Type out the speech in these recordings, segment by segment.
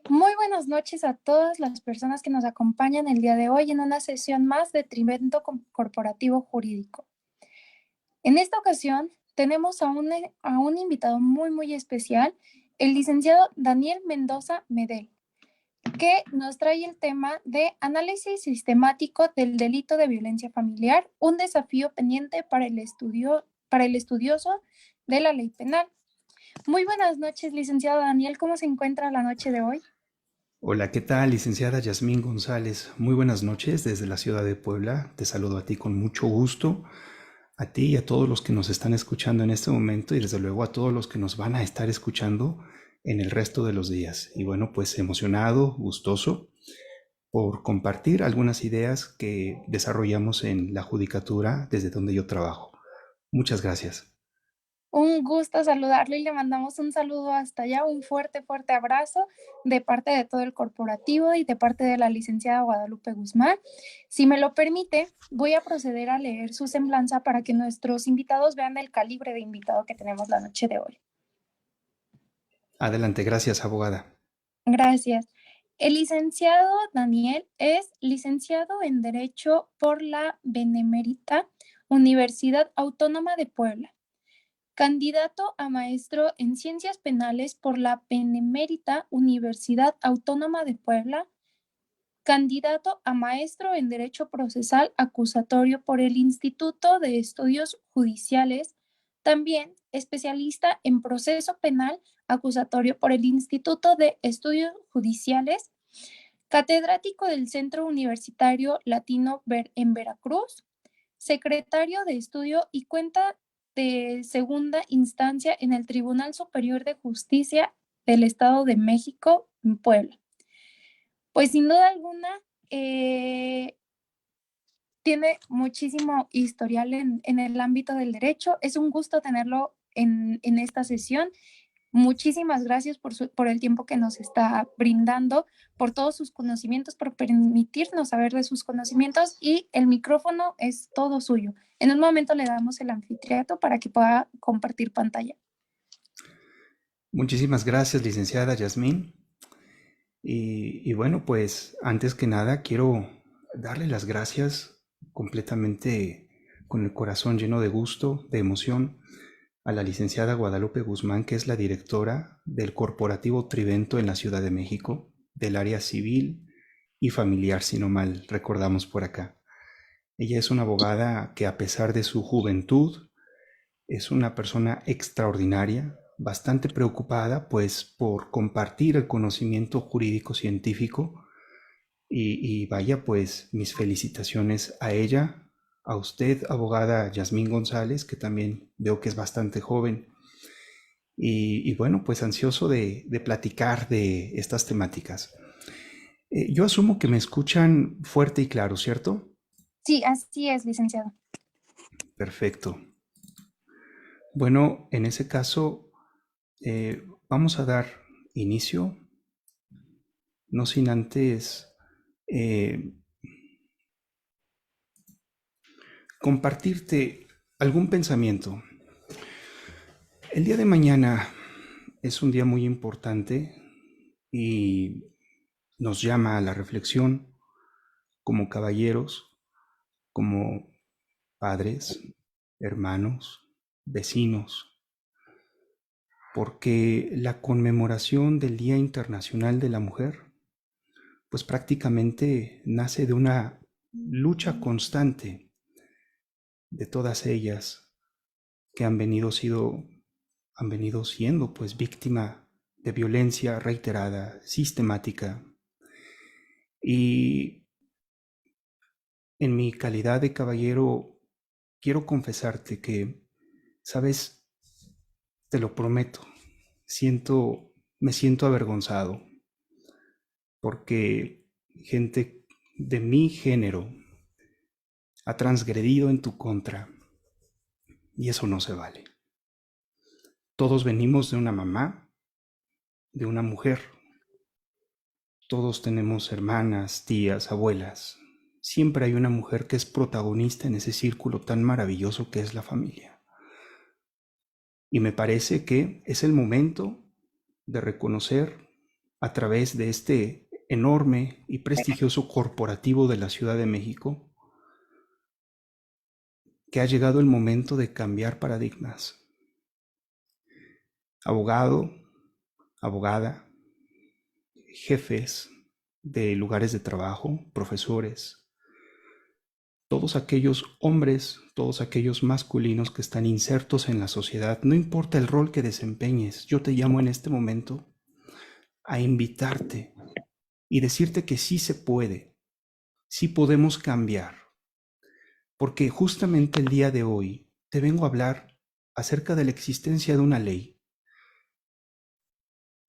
Muy buenas noches a todas las personas que nos acompañan el día de hoy en una sesión más de Trimento Corporativo Jurídico. En esta ocasión tenemos a un invitado muy especial, el licenciado Daniel Mendoza Medel, que nos trae el tema de análisis sistemático del delito de violencia familiar, un desafío pendiente para el estudioso de la ley penal. Muy buenas noches, licenciado Daniel, ¿cómo se encuentra la noche de hoy? Hola, ¿qué tal, licenciada Yasmín González? Muy buenas noches desde la ciudad de Puebla. Te saludo a ti con mucho gusto, a ti y a todos los que nos están escuchando en este momento y desde luego a todos los que nos van a estar escuchando en el resto de los días. Y bueno, pues emocionado, gustoso por compartir algunas ideas que desarrollamos en la judicatura desde donde yo trabajo. Muchas gracias. Un gusto saludarlo y le mandamos un saludo hasta allá, un fuerte abrazo de parte de todo el corporativo y de parte de la licenciada Guadalupe Guzmán. Si me lo permite, voy a proceder a leer su semblanza para que nuestros invitados vean el calibre de invitado que tenemos la noche de hoy. Adelante, gracias, abogada. Gracias. El licenciado Daniel es licenciado en Derecho por la Benemérita Universidad Autónoma de Puebla. Candidato a maestro en Ciencias Penales por la Benemérita Universidad Autónoma de Puebla. Candidato a maestro en Derecho Procesal Acusatorio por el Instituto de Estudios Judiciales. También especialista en Proceso Penal Acusatorio por el Instituto de Estudios Judiciales. Catedrático del Centro Universitario Latino en Veracruz, secretario de estudio y cuenta de segunda instancia en el Tribunal Superior de Justicia del Estado de México en Puebla. Pues sin duda alguna, eh, tiene muchísimo historial en el ámbito del derecho. Es un gusto tenerlo en esta sesión. Muchísimas gracias por el tiempo que nos está brindando, por todos sus conocimientos, por permitirnos saber de sus conocimientos y el micrófono es todo suyo. En un momento le damos el anfiteatro para que pueda compartir pantalla. Muchísimas gracias, licenciada Yasmín. Y bueno, pues antes que nada quiero darle las gracias completamente con el corazón lleno de gusto, de emoción, a la licenciada Guadalupe Guzmán, que es la directora del Corporativo Trivento en la Ciudad de México, del área civil y familiar, si no mal recordamos por acá. Ella es una abogada que a pesar de su juventud, es una persona extraordinaria, bastante preocupada pues por compartir el conocimiento jurídico científico y vaya pues mis felicitaciones a ella, a usted, abogada Yasmín González, que también veo que es bastante joven y bueno pues ansioso de platicar de estas temáticas. Yo asumo que me escuchan fuerte y claro, ¿cierto? Sí, así es, licenciado. Perfecto. Bueno, en ese caso vamos a dar inicio, no sin antes eh, compartirte algún pensamiento. El día de mañana es un día muy importante y nos llama a la reflexión como caballeros, como padres, hermanos, vecinos, porque la conmemoración del Día Internacional de la Mujer pues prácticamente nace de una lucha constante de todas ellas que han venido siendo pues víctima de violencia reiterada, sistemática. Y en mi calidad de caballero quiero confesarte que, sabes, te lo prometo, me siento avergonzado porque gente de mi género ha transgredido en tu contra y eso no se vale. Todos venimos de una mamá, de una mujer. Todos tenemos hermanas, tías, abuelas. Siempre hay una mujer que es protagonista en ese círculo tan maravilloso que es la familia. Y me parece que es el momento de reconocer a través de este enorme y prestigioso corporativo de la Ciudad de México, que ha llegado el momento de cambiar paradigmas. Abogado, abogada, jefes de lugares de trabajo, profesores, todos aquellos hombres, todos aquellos masculinos que están insertos en la sociedad, no importa el rol que desempeñes, yo te llamo en este momento a invitarte y decirte que sí se puede, sí podemos cambiar, porque justamente el día de hoy te vengo a hablar acerca de la existencia de una ley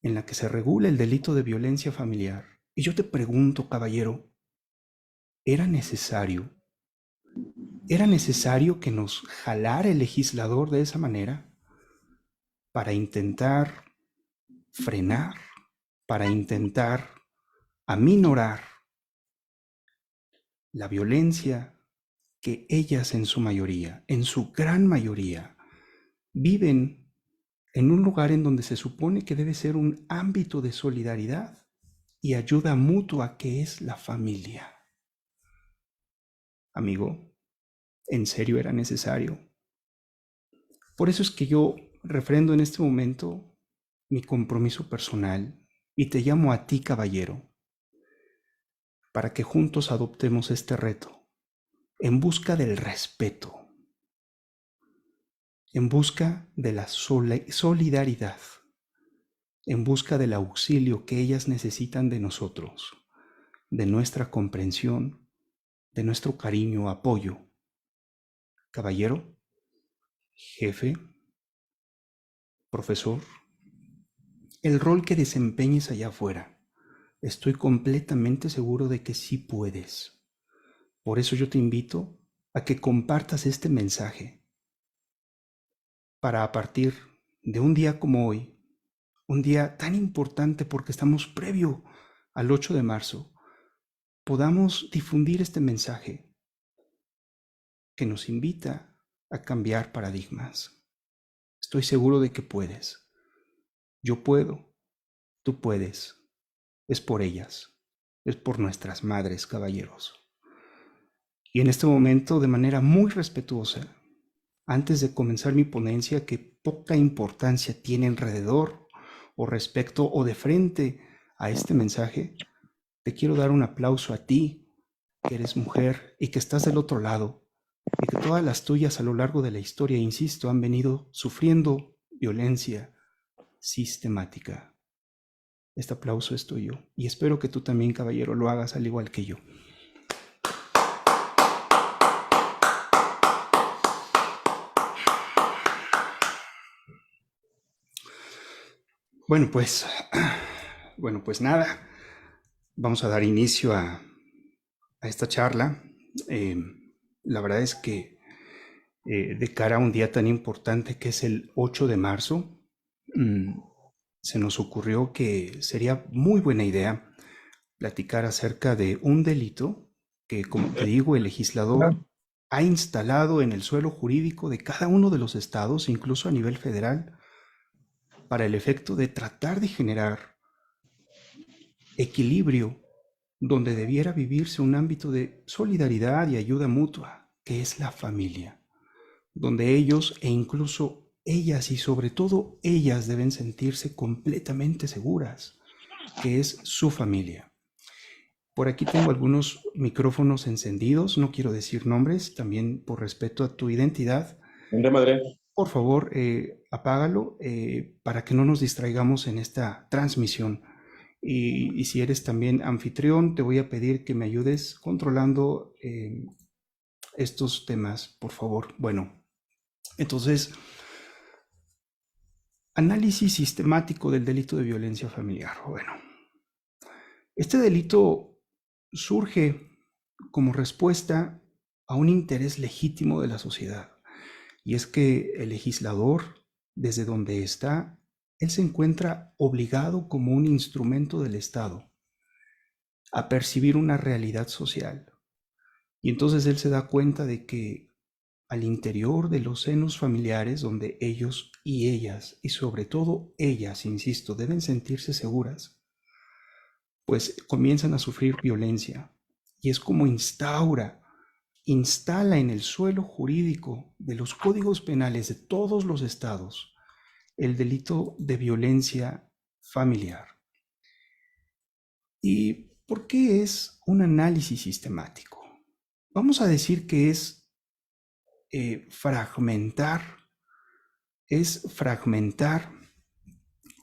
en la que se regula el delito de violencia familiar. Y yo te pregunto, caballero, ¿era necesario? ¿Era necesario que nos jalara el legislador de esa manera para intentar frenar, para intentar aminorar la violencia que ellas en su mayoría, en su gran mayoría, viven en un lugar en donde se supone que debe ser un ámbito de solidaridad y ayuda mutua que es la familia? Amigo, ¿en serio era necesario? Por eso es que yo refrendo en este momento mi compromiso personal y te llamo a ti, caballero, para que juntos adoptemos este reto en busca del respeto, en busca de la solidaridad, en busca del auxilio que ellas necesitan de nosotros, de nuestra comprensión, de nuestro cariño, apoyo. Caballero, jefe, profesor, el rol que desempeñes allá afuera, estoy completamente seguro de que sí puedes. Por eso yo te invito a que compartas este mensaje para, a partir de un día como hoy, un día tan importante porque estamos previo al 8 de marzo, podamos difundir este mensaje que nos invita a cambiar paradigmas. Estoy seguro de que puedes. Yo puedo, tú puedes. Es por ellas, es por nuestras madres, caballeros. Y en este momento, de manera muy respetuosa, antes de comenzar mi ponencia, que poca importancia tiene alrededor o respecto o de frente a este mensaje, te quiero dar un aplauso a ti, que eres mujer y que estás del otro lado, y que todas las tuyas a lo largo de la historia, insisto, han venido sufriendo violencia sistemática. Este aplauso es tuyo y espero que tú también, caballero, lo hagas al igual que yo. Bueno, pues nada, vamos a dar inicio a esta charla. La verdad es que de cara a un día tan importante que es el 8 de marzo, se nos ocurrió que sería muy buena idea platicar acerca de un delito que, como te digo, el legislador ha instalado en el suelo jurídico de cada uno de los estados, incluso a nivel federal, para el efecto de tratar de generar equilibrio donde debiera vivirse un ámbito de solidaridad y ayuda mutua, que es la familia, donde ellos e incluso ellas y sobre todo ellas deben sentirse completamente seguras, que es su familia. Por aquí tengo algunos micrófonos encendidos, no quiero decir nombres, también por respeto a tu identidad. Por favor, apágalo para que no nos distraigamos en esta transmisión. Y si eres también anfitrión, te voy a pedir que me ayudes controlando estos temas, por favor. Bueno, entonces, análisis sistemático del delito de violencia familiar. Bueno, este delito surge como respuesta a un interés legítimo de la sociedad. Y es que el legislador, desde donde está, él se encuentra obligado como un instrumento del Estado a percibir una realidad social. Y entonces él se da cuenta de que al interior de los senos familiares, donde ellos y ellas, y sobre todo ellas, insisto, deben sentirse seguras, pues comienzan a sufrir violencia. Y es como instala en el suelo jurídico de los códigos penales de todos los estados el delito de violencia familiar. ¿Y por qué es un análisis sistemático? Vamos a decir que es fragmentar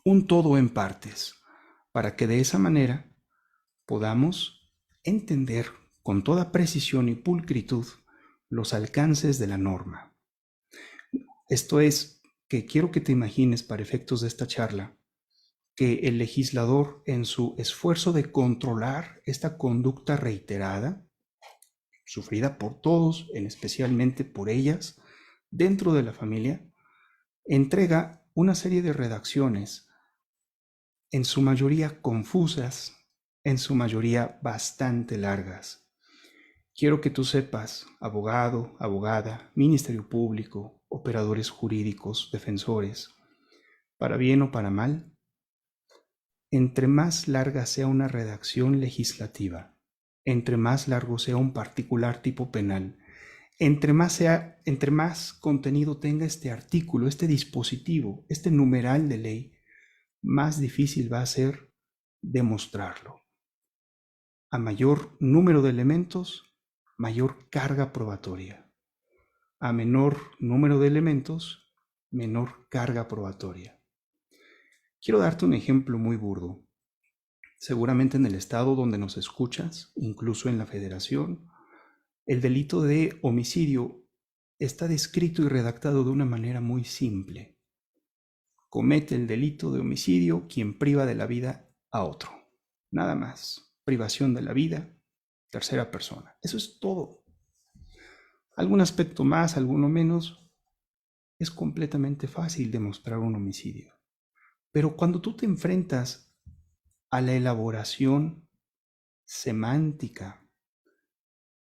un todo en partes, para que de esa manera podamos entender con toda precisión y pulcritud los alcances de la norma. Esto es, que quiero que te imagines para efectos de esta charla, que el legislador, en su esfuerzo de controlar esta conducta reiterada, sufrida por todos, en especialmente por ellas, dentro de la familia, entrega una serie de redacciones, en su mayoría confusas, en su mayoría bastante largas. Quiero que tú sepas, abogado, abogada, ministerio público, operadores jurídicos, defensores, para bien o para mal, entre más larga sea una redacción legislativa, entre más largo sea un particular tipo penal, entre más contenido tenga este artículo, este dispositivo, este numeral de ley, más difícil va a ser demostrarlo. A mayor número de elementos, mayor carga probatoria. A menor número de elementos, menor carga probatoria. Quiero darte un ejemplo muy burdo. Seguramente en el estado donde nos escuchas, incluso en la federación, el delito de homicidio está descrito y redactado de una manera muy simple. Comete el delito de homicidio quien priva de la vida a otro. Nada más. Privación de la vida, tercera persona. Eso es todo. Algún aspecto más, alguno menos, es completamente fácil demostrar un homicidio. Pero cuando tú te enfrentas a la elaboración semántica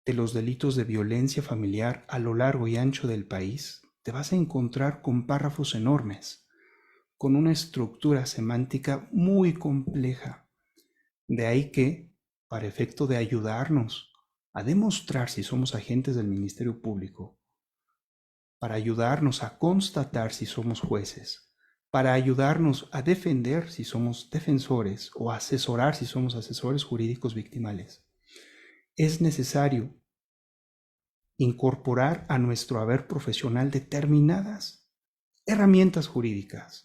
de los delitos de violencia familiar a lo largo y ancho del país, te vas a encontrar con párrafos enormes, con una estructura semántica muy compleja. De ahí que, para efecto de ayudarnos a demostrar si somos agentes del Ministerio Público, para ayudarnos a constatar si somos jueces, para ayudarnos a defender si somos defensores o a asesorar si somos asesores jurídicos victimales, es necesario incorporar a nuestro haber profesional determinadas herramientas jurídicas.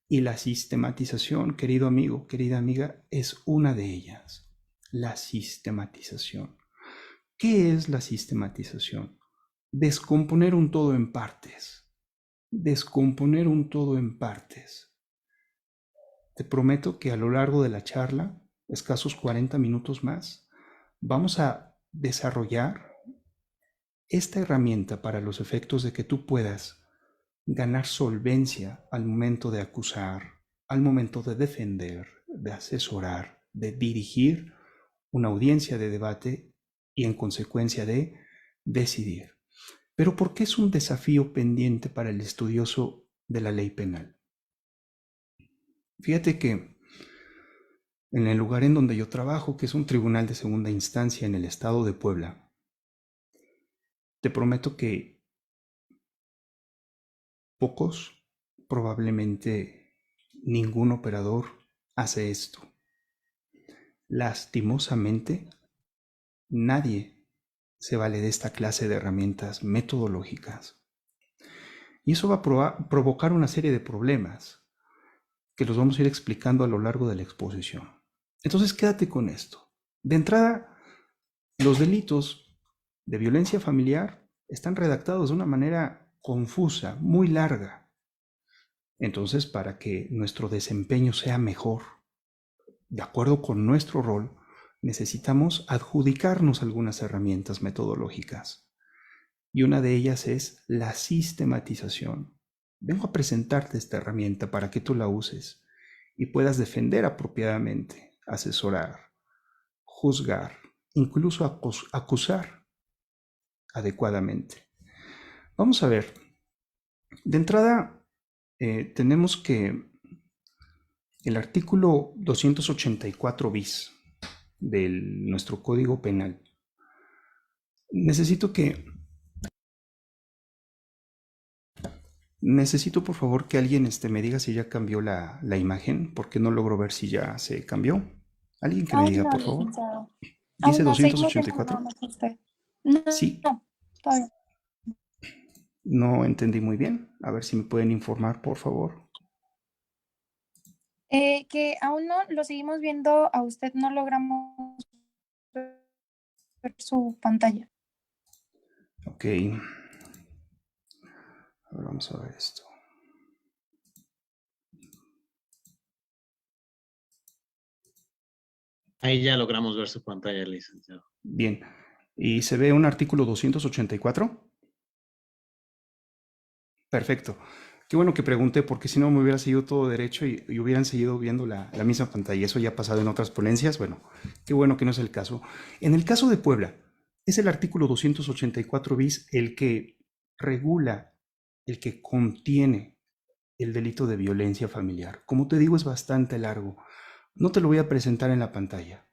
Y la sistematización, querido amigo, querida amiga, es una de ellas. La sistematización. ¿Qué es la sistematización? Descomponer un todo en partes. Descomponer un todo en partes. Te prometo que a lo largo de la charla, escasos 40 minutos más, vamos a desarrollar esta herramienta para los efectos de que tú puedas ganar solvencia al momento de acusar, al momento de defender, de asesorar, de dirigir una audiencia de debate y en consecuencia de decidir. Pero ¿por qué es un desafío pendiente para el estudioso de la ley penal? Fíjate que en el lugar en donde yo trabajo, que es un tribunal de segunda instancia en el estado de Puebla, te prometo que pocos, probablemente ningún operador hace esto. Lastimosamente, nadie se vale de esta clase de herramientas metodológicas. Y eso va a provocar una serie de problemas que los vamos a ir explicando a lo largo de la exposición. Entonces, quédate con esto. De entrada, los delitos de violencia familiar están redactados de una manera confusa, muy larga. Entonces, para que nuestro desempeño sea mejor, de acuerdo con nuestro rol, necesitamos adjudicarnos algunas herramientas metodológicas. Y una de ellas es la sistematización. Vengo a presentarte esta herramienta para que tú la uses y puedas defender apropiadamente, asesorar, juzgar, incluso acusar adecuadamente. Vamos a ver. De entrada, tenemos que el artículo 284 bis de nuestro Código Penal. Necesito que Necesito por favor que alguien me diga si ya cambió la imagen, porque no logro ver si ya se cambió. Alguien que me Aún diga, no, por favor. licenciado. Dice Aún no, seguimos viendo nada 284. más usted. No, Sí, no, todavía. no entendí muy bien. A ver si me pueden informar, por favor. Que aún no lo seguimos viendo a usted, no logramos ver su pantalla. Ok. A ver, vamos a ver esto. Ahí ya logramos ver su pantalla, licenciado. Bien. ¿Y se ve un artículo 284? Perfecto. Qué bueno que pregunté, porque si no me hubiera seguido todo derecho y hubieran seguido viendo la misma pantalla. Eso ya ha pasado en otras ponencias. Bueno, qué bueno que no es el caso. En el caso de Puebla, es el artículo 284 bis el que regula, el que contiene el delito de violencia familiar. Como te digo, es bastante largo. No te lo voy a presentar en la pantalla.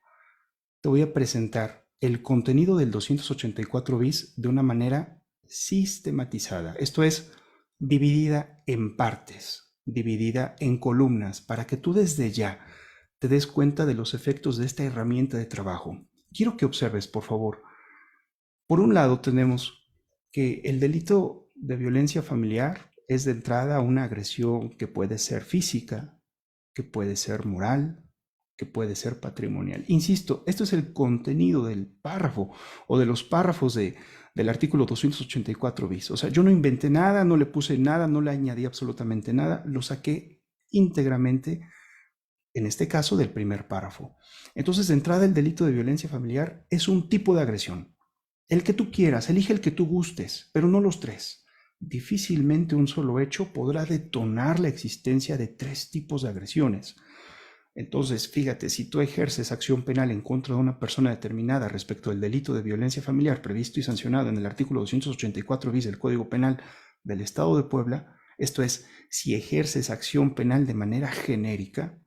Te voy a presentar el contenido del 284 bis de una manera sistematizada. Esto es, dividida en partes, dividida en columnas, para que tú desde ya te des cuenta de los efectos de esta herramienta de trabajo. Quiero que observes, por favor. Por un lado, tenemos que el delito de violencia familiar es de entrada una agresión que puede ser física, que puede ser moral, que puede ser patrimonial. Insisto, esto es el contenido del párrafo o de los párrafos del artículo 284 bis. O sea, yo no inventé nada, no le puse nada, no le añadí absolutamente nada, lo saqué íntegramente, en este caso, del primer párrafo. Entonces, de entrada, el delito de violencia familiar es un tipo de agresión. El que tú quieras, elige el que tú gustes, pero no los tres. Difícilmente un solo hecho podrá detonar la existencia de tres tipos de agresiones. Entonces, fíjate, si tú ejerces acción penal en contra de una persona determinada respecto del delito de violencia familiar previsto y sancionado en el artículo 284 bis del Código Penal del Estado de Puebla, esto es, si ejerces acción penal de manera genérica,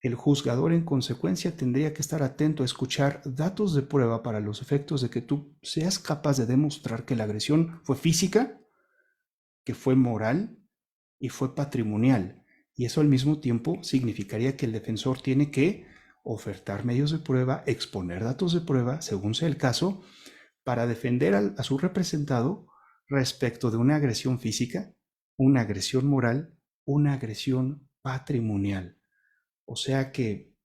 el juzgador en consecuencia tendría que estar atento a escuchar datos de prueba para los efectos de que tú seas capaz de demostrar que la agresión fue física, que fue moral y fue patrimonial. Y eso al mismo tiempo significaría que el defensor tiene que ofertar medios de prueba, exponer datos de prueba, según sea el caso, para defender a su representado respecto de una agresión física, una agresión moral, una agresión patrimonial. O sea que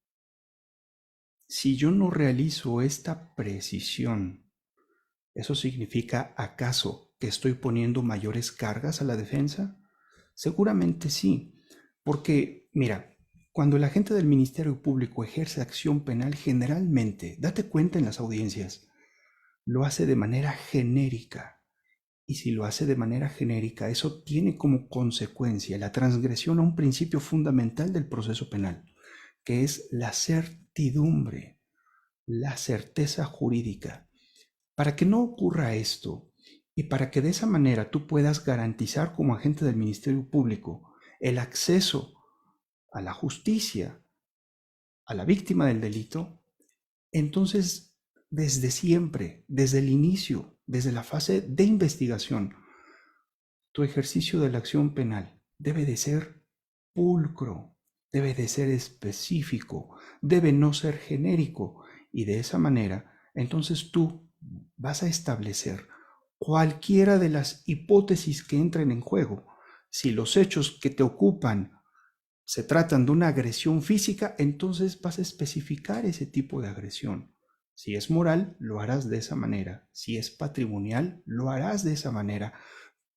si yo no realizo esta precisión, ¿eso significa acaso que estoy poniendo mayores cargas a la defensa? Seguramente sí, porque mira, cuando el agente del Ministerio Público ejerce acción penal, generalmente, date cuenta en las audiencias, lo hace de manera genérica. Y si lo hace de manera genérica, eso tiene como consecuencia la transgresión a un principio fundamental del proceso penal, que es la certidumbre, la certeza jurídica. Para que no ocurra esto y para que de esa manera tú puedas garantizar como agente del Ministerio Público el acceso a la justicia, a la víctima del delito, entonces desde siempre, desde el inicio, desde la fase de investigación, tu ejercicio de la acción penal debe de ser pulcro, debe de ser específico, debe no ser genérico, y de esa manera entonces tú vas a establecer cualquiera de las hipótesis que entren en juego. Si los hechos que te ocupan se tratan de una agresión física, entonces vas a especificar ese tipo de agresión. Si es moral, lo harás de esa manera. Si es patrimonial, lo harás de esa manera,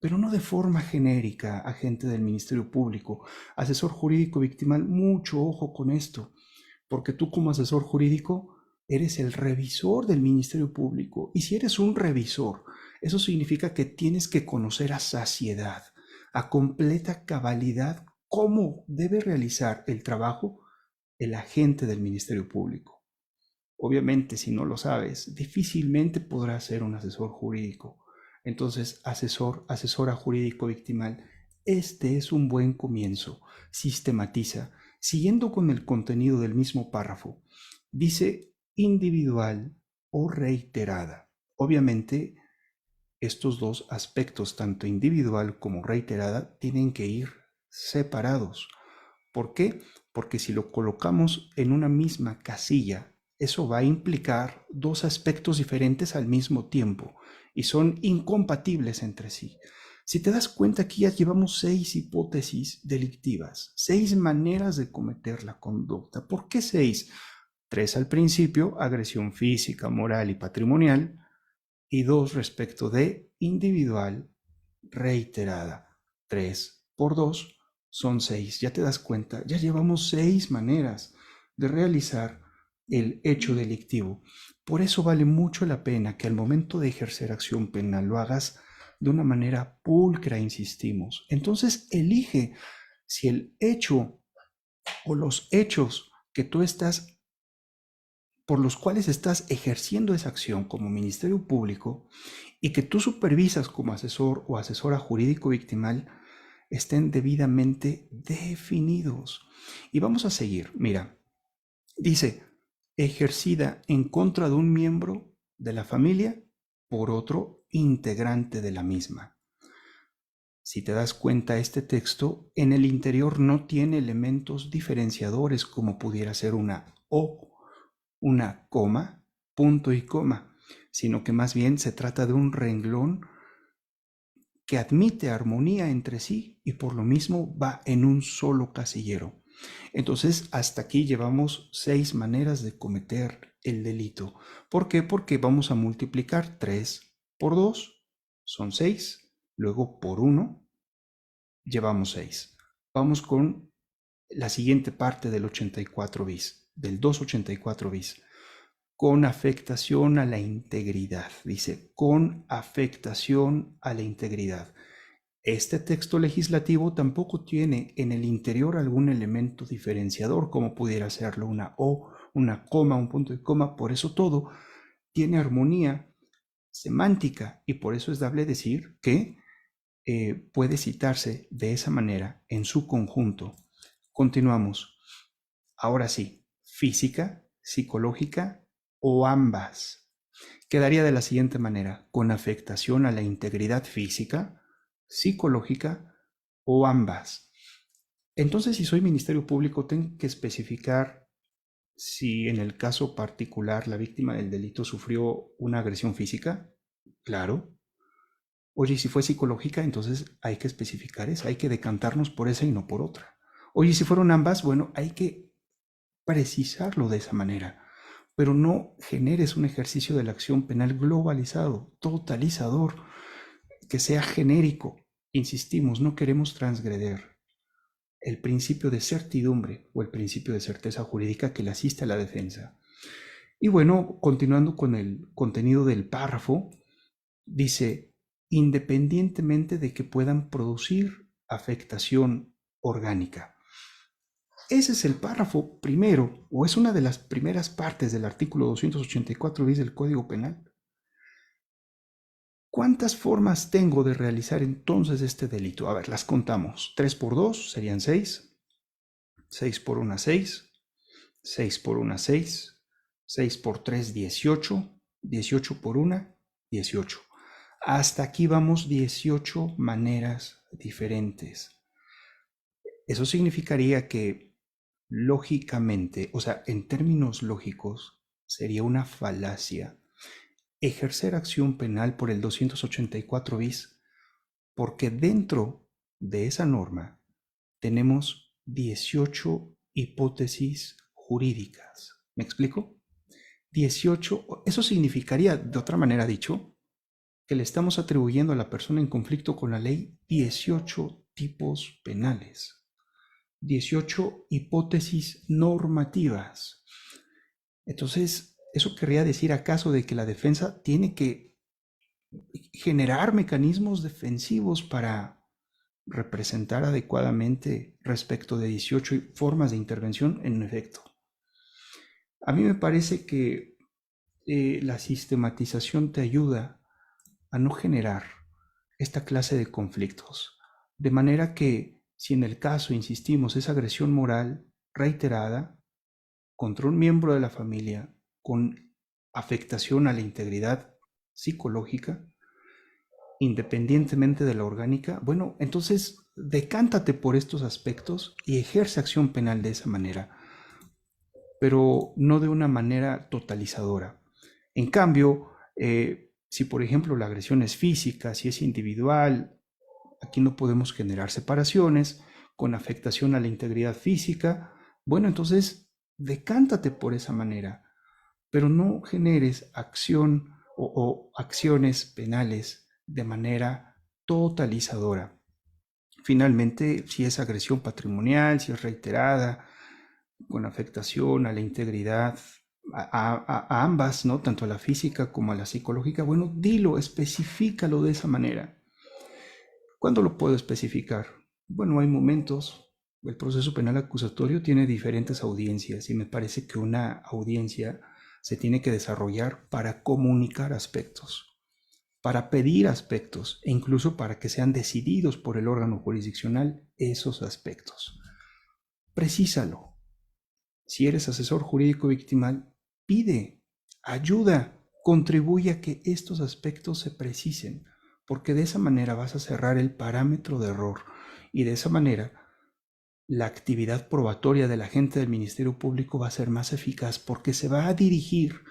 pero no de forma genérica, agente del Ministerio Público, asesor jurídico victimal. Mucho ojo con esto, porque tú como asesor jurídico eres el revisor del Ministerio Público, y si eres un revisor, eso significa que tienes que conocer a saciedad, a completa cabalidad, cómo debe realizar el trabajo el agente del Ministerio Público. Obviamente, si no lo sabes, difícilmente podrás ser un asesor jurídico. Entonces, asesora jurídico victimal, este es un buen comienzo. Sistematiza, siguiendo con el contenido del mismo párrafo. Dice individual o reiterada. Obviamente, estos dos aspectos, tanto individual como reiterada, tienen que ir separados. ¿Por qué? Porque si lo colocamos en una misma casilla, eso va a implicar dos aspectos diferentes al mismo tiempo y son incompatibles entre sí. Si te das cuenta, aquí ya llevamos 6 hipótesis delictivas, 6 maneras de cometer la conducta. ¿Por qué 6? 3 al principio, agresión física, moral y patrimonial, y 2 respecto de individual reiterada. 3 por 2 son 6. Ya te das cuenta, ya llevamos 6 maneras de realizar el hecho delictivo. Por eso vale mucho la pena que al momento de ejercer acción penal lo hagas de una manera pulcra, insistimos. Entonces elige si el hecho o los hechos que tú estás por los cuales estás ejerciendo esa acción como Ministerio Público y que tú supervisas como asesor o asesora jurídico victimal estén debidamente definidos. Y vamos a seguir. Mira, dice, ejercida en contra de un miembro de la familia por otro integrante de la misma. Si te das cuenta, este texto en el interior no tiene elementos diferenciadores como pudiera ser una o, una coma, punto y coma, sino que más bien se trata de un renglón que admite armonía entre sí y por lo mismo va en un solo casillero. Entonces, hasta aquí llevamos 6 maneras de cometer el delito. ¿Por qué? Porque vamos a multiplicar 3 por 2, son 6, luego por 1, llevamos 6. Vamos con la siguiente parte del 84 bis, del 284 bis. Con afectación a la integridad. Dice, con afectación a la integridad. Este texto legislativo tampoco tiene en el interior algún elemento diferenciador, como pudiera serlo una o, una coma, un punto de coma. Por eso todo tiene armonía semántica y por eso es dable decir que puede citarse de esa manera en su conjunto. Continuamos. Ahora sí, física, psicológica o ambas. Quedaría de la siguiente manera, con afectación a la integridad física, psicológica o ambas. Entonces, si soy Ministerio Público, tengo que especificar si en el caso particular la víctima del delito sufrió una agresión física. Claro. Oye, si fue psicológica, entonces hay que especificar eso, hay que decantarnos por esa y no por otra. Oye, si fueron ambas, bueno, hay que precisarlo de esa manera, pero no generes un ejercicio de la acción penal globalizado, totalizador, que sea genérico. Insistimos, no queremos transgreder el principio de certidumbre o el principio de certeza jurídica que le asiste a la defensa. Y bueno, continuando con el contenido del párrafo, dice, independientemente de que puedan producir afectación orgánica. Ese es el párrafo primero, o es una de las primeras partes del artículo 284 bis del Código Penal. ¿Cuántas formas tengo de realizar entonces este delito? A ver, las contamos. 3 por 2 serían 6. 6 por 1, 6. 6 por 1, 6. 6 por 3, 18. 18 por 1, 18. Hasta aquí vamos 18 maneras diferentes. Eso significaría que lógicamente, o sea, en términos lógicos, sería una falacia ejercer acción penal por el 284 bis, porque dentro de esa norma tenemos 18 hipótesis jurídicas. ¿Me explico? 18, eso significaría, de otra manera dicho, que le estamos atribuyendo a la persona en conflicto con la ley 18 tipos penales. 18 hipótesis normativas. Entonces, ¿eso querría decir acaso de que la defensa tiene que generar mecanismos defensivos para representar adecuadamente respecto de 18 formas de intervención? En efecto. A mí me parece que la sistematización te ayuda a no generar esta clase de conflictos. De manera que si en el caso, insistimos, es agresión moral reiterada, contra un miembro de la familia con afectación a la integridad psicológica, independientemente de la orgánica, bueno, entonces decántate por estos aspectos y ejerce acción penal de esa manera, pero no de una manera totalizadora. En cambio, si por ejemplo la agresión es física, si es individual, aquí no podemos generar separaciones con afectación a la integridad física. Bueno, entonces decántate por esa manera, pero no generes acción o acciones penales de manera totalizadora. Finalmente, si es agresión patrimonial, si es reiterada, con afectación a la integridad, a ambas, ¿no? Tanto a la física como a la psicológica, bueno, dilo, especifícalo de esa manera. ¿Cuándo lo puedo especificar? Bueno, hay momentos, el proceso penal acusatorio tiene diferentes audiencias y me parece que una audiencia se tiene que desarrollar para comunicar aspectos, para pedir aspectos e incluso para que sean decididos por el órgano jurisdiccional esos aspectos. Precísalo. Si eres asesor jurídico victimal, pide ayuda, contribuye a que estos aspectos se precisen, porque de esa manera vas a cerrar el parámetro de error y de esa manera la actividad probatoria del agente del Ministerio Público va a ser más eficaz porque se va a dirigir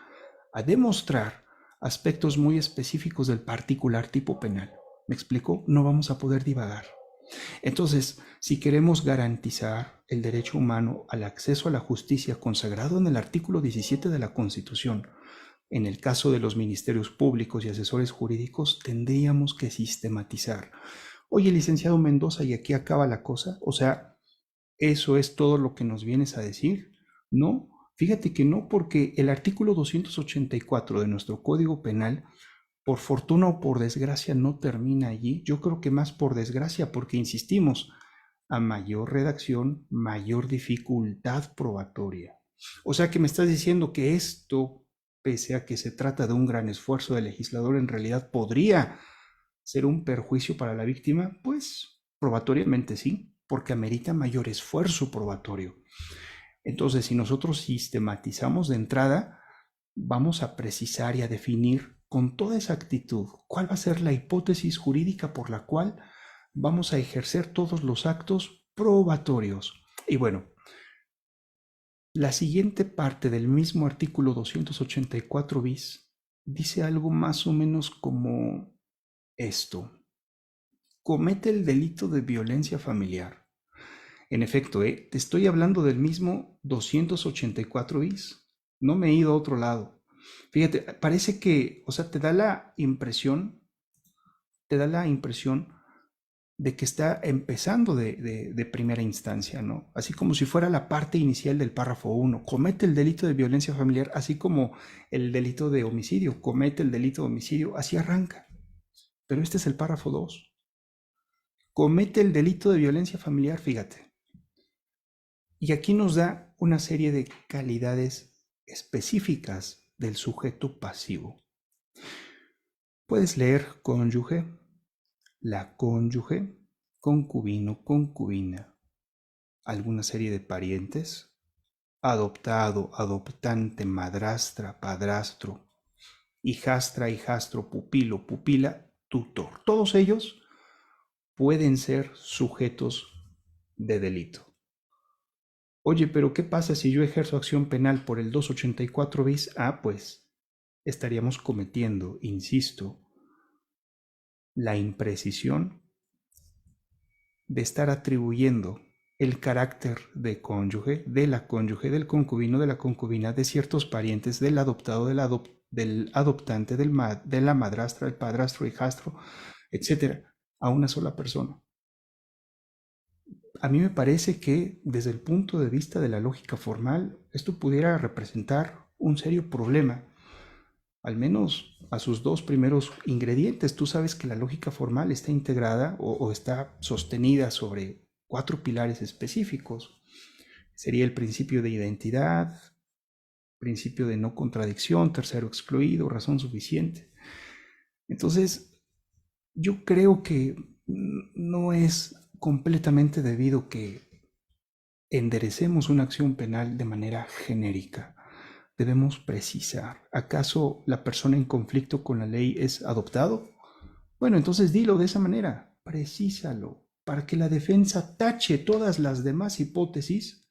a demostrar aspectos muy específicos del particular tipo penal. ¿Me explico? No vamos a poder divagar. Entonces, si queremos garantizar el derecho humano al acceso a la justicia consagrado en el artículo 17 de la Constitución, en el caso de los ministerios públicos y asesores jurídicos, tendríamos que sistematizar. Oye, licenciado Mendoza, ¿y aquí acaba la cosa? O sea, ¿eso es todo lo que nos vienes a decir? No, fíjate que no, porque el artículo 284 de nuestro Código Penal, por fortuna o por desgracia, no termina allí. Yo creo que más por desgracia, porque insistimos, a mayor redacción, mayor dificultad probatoria. O sea que me estás diciendo que esto, pese a que se trata de un gran esfuerzo del legislador, en realidad podría ser un perjuicio para la víctima. Pues probatoriamente sí, porque amerita mayor esfuerzo probatorio. Entonces, si nosotros sistematizamos de entrada, vamos a precisar y a definir con toda exactitud cuál va a ser la hipótesis jurídica por la cual vamos a ejercer todos los actos probatorios. Y bueno, la siguiente parte del mismo artículo 284 bis dice algo más o menos como esto. Comete el delito de violencia familiar. En efecto, te estoy hablando del mismo 284 bis. No me he ido a otro lado. Fíjate, parece que, o sea, te da la impresión de que está empezando de primera instancia, ¿no? Así como si fuera la parte inicial del párrafo 1. Comete el delito de violencia familiar, así como el delito de homicidio. Comete el delito de homicidio, así arranca. Pero este es el párrafo 2. Comete el delito de violencia familiar, fíjate. Y aquí nos da una serie de calidades específicas del sujeto pasivo. Puedes leer cónyuge, la cónyuge, concubino, concubina, alguna serie de parientes, adoptado, adoptante, madrastra, padrastro, hijastra, hijastro, pupilo, pupila, tutor. Todos ellos pueden ser sujetos de delito. Oye, pero ¿qué pasa si yo ejerzo acción penal por el 284 bis? Ah, pues estaríamos cometiendo, insisto, la imprecisión de estar atribuyendo el carácter de cónyuge, de la cónyuge, del concubino, de la concubina, de ciertos parientes, del adoptado, del adoptante, de la madrastra, del padrastro, hijastro, etcétera, a una sola persona. A mí me parece que desde el punto de vista de la lógica formal, esto pudiera representar un serio problema, al menos a sus dos primeros ingredientes. Tú sabes que la lógica formal está integrada o está sostenida sobre 4 pilares específicos. Sería el principio de identidad, principio de no contradicción, tercero excluido, razón suficiente. Entonces, yo creo que no es completamente debido que enderecemos una acción penal de manera genérica. Debemos precisar. ¿Acaso la persona en conflicto con la ley es adoptado? Bueno, entonces dilo de esa manera, precísalo, para que la defensa tache todas las demás hipótesis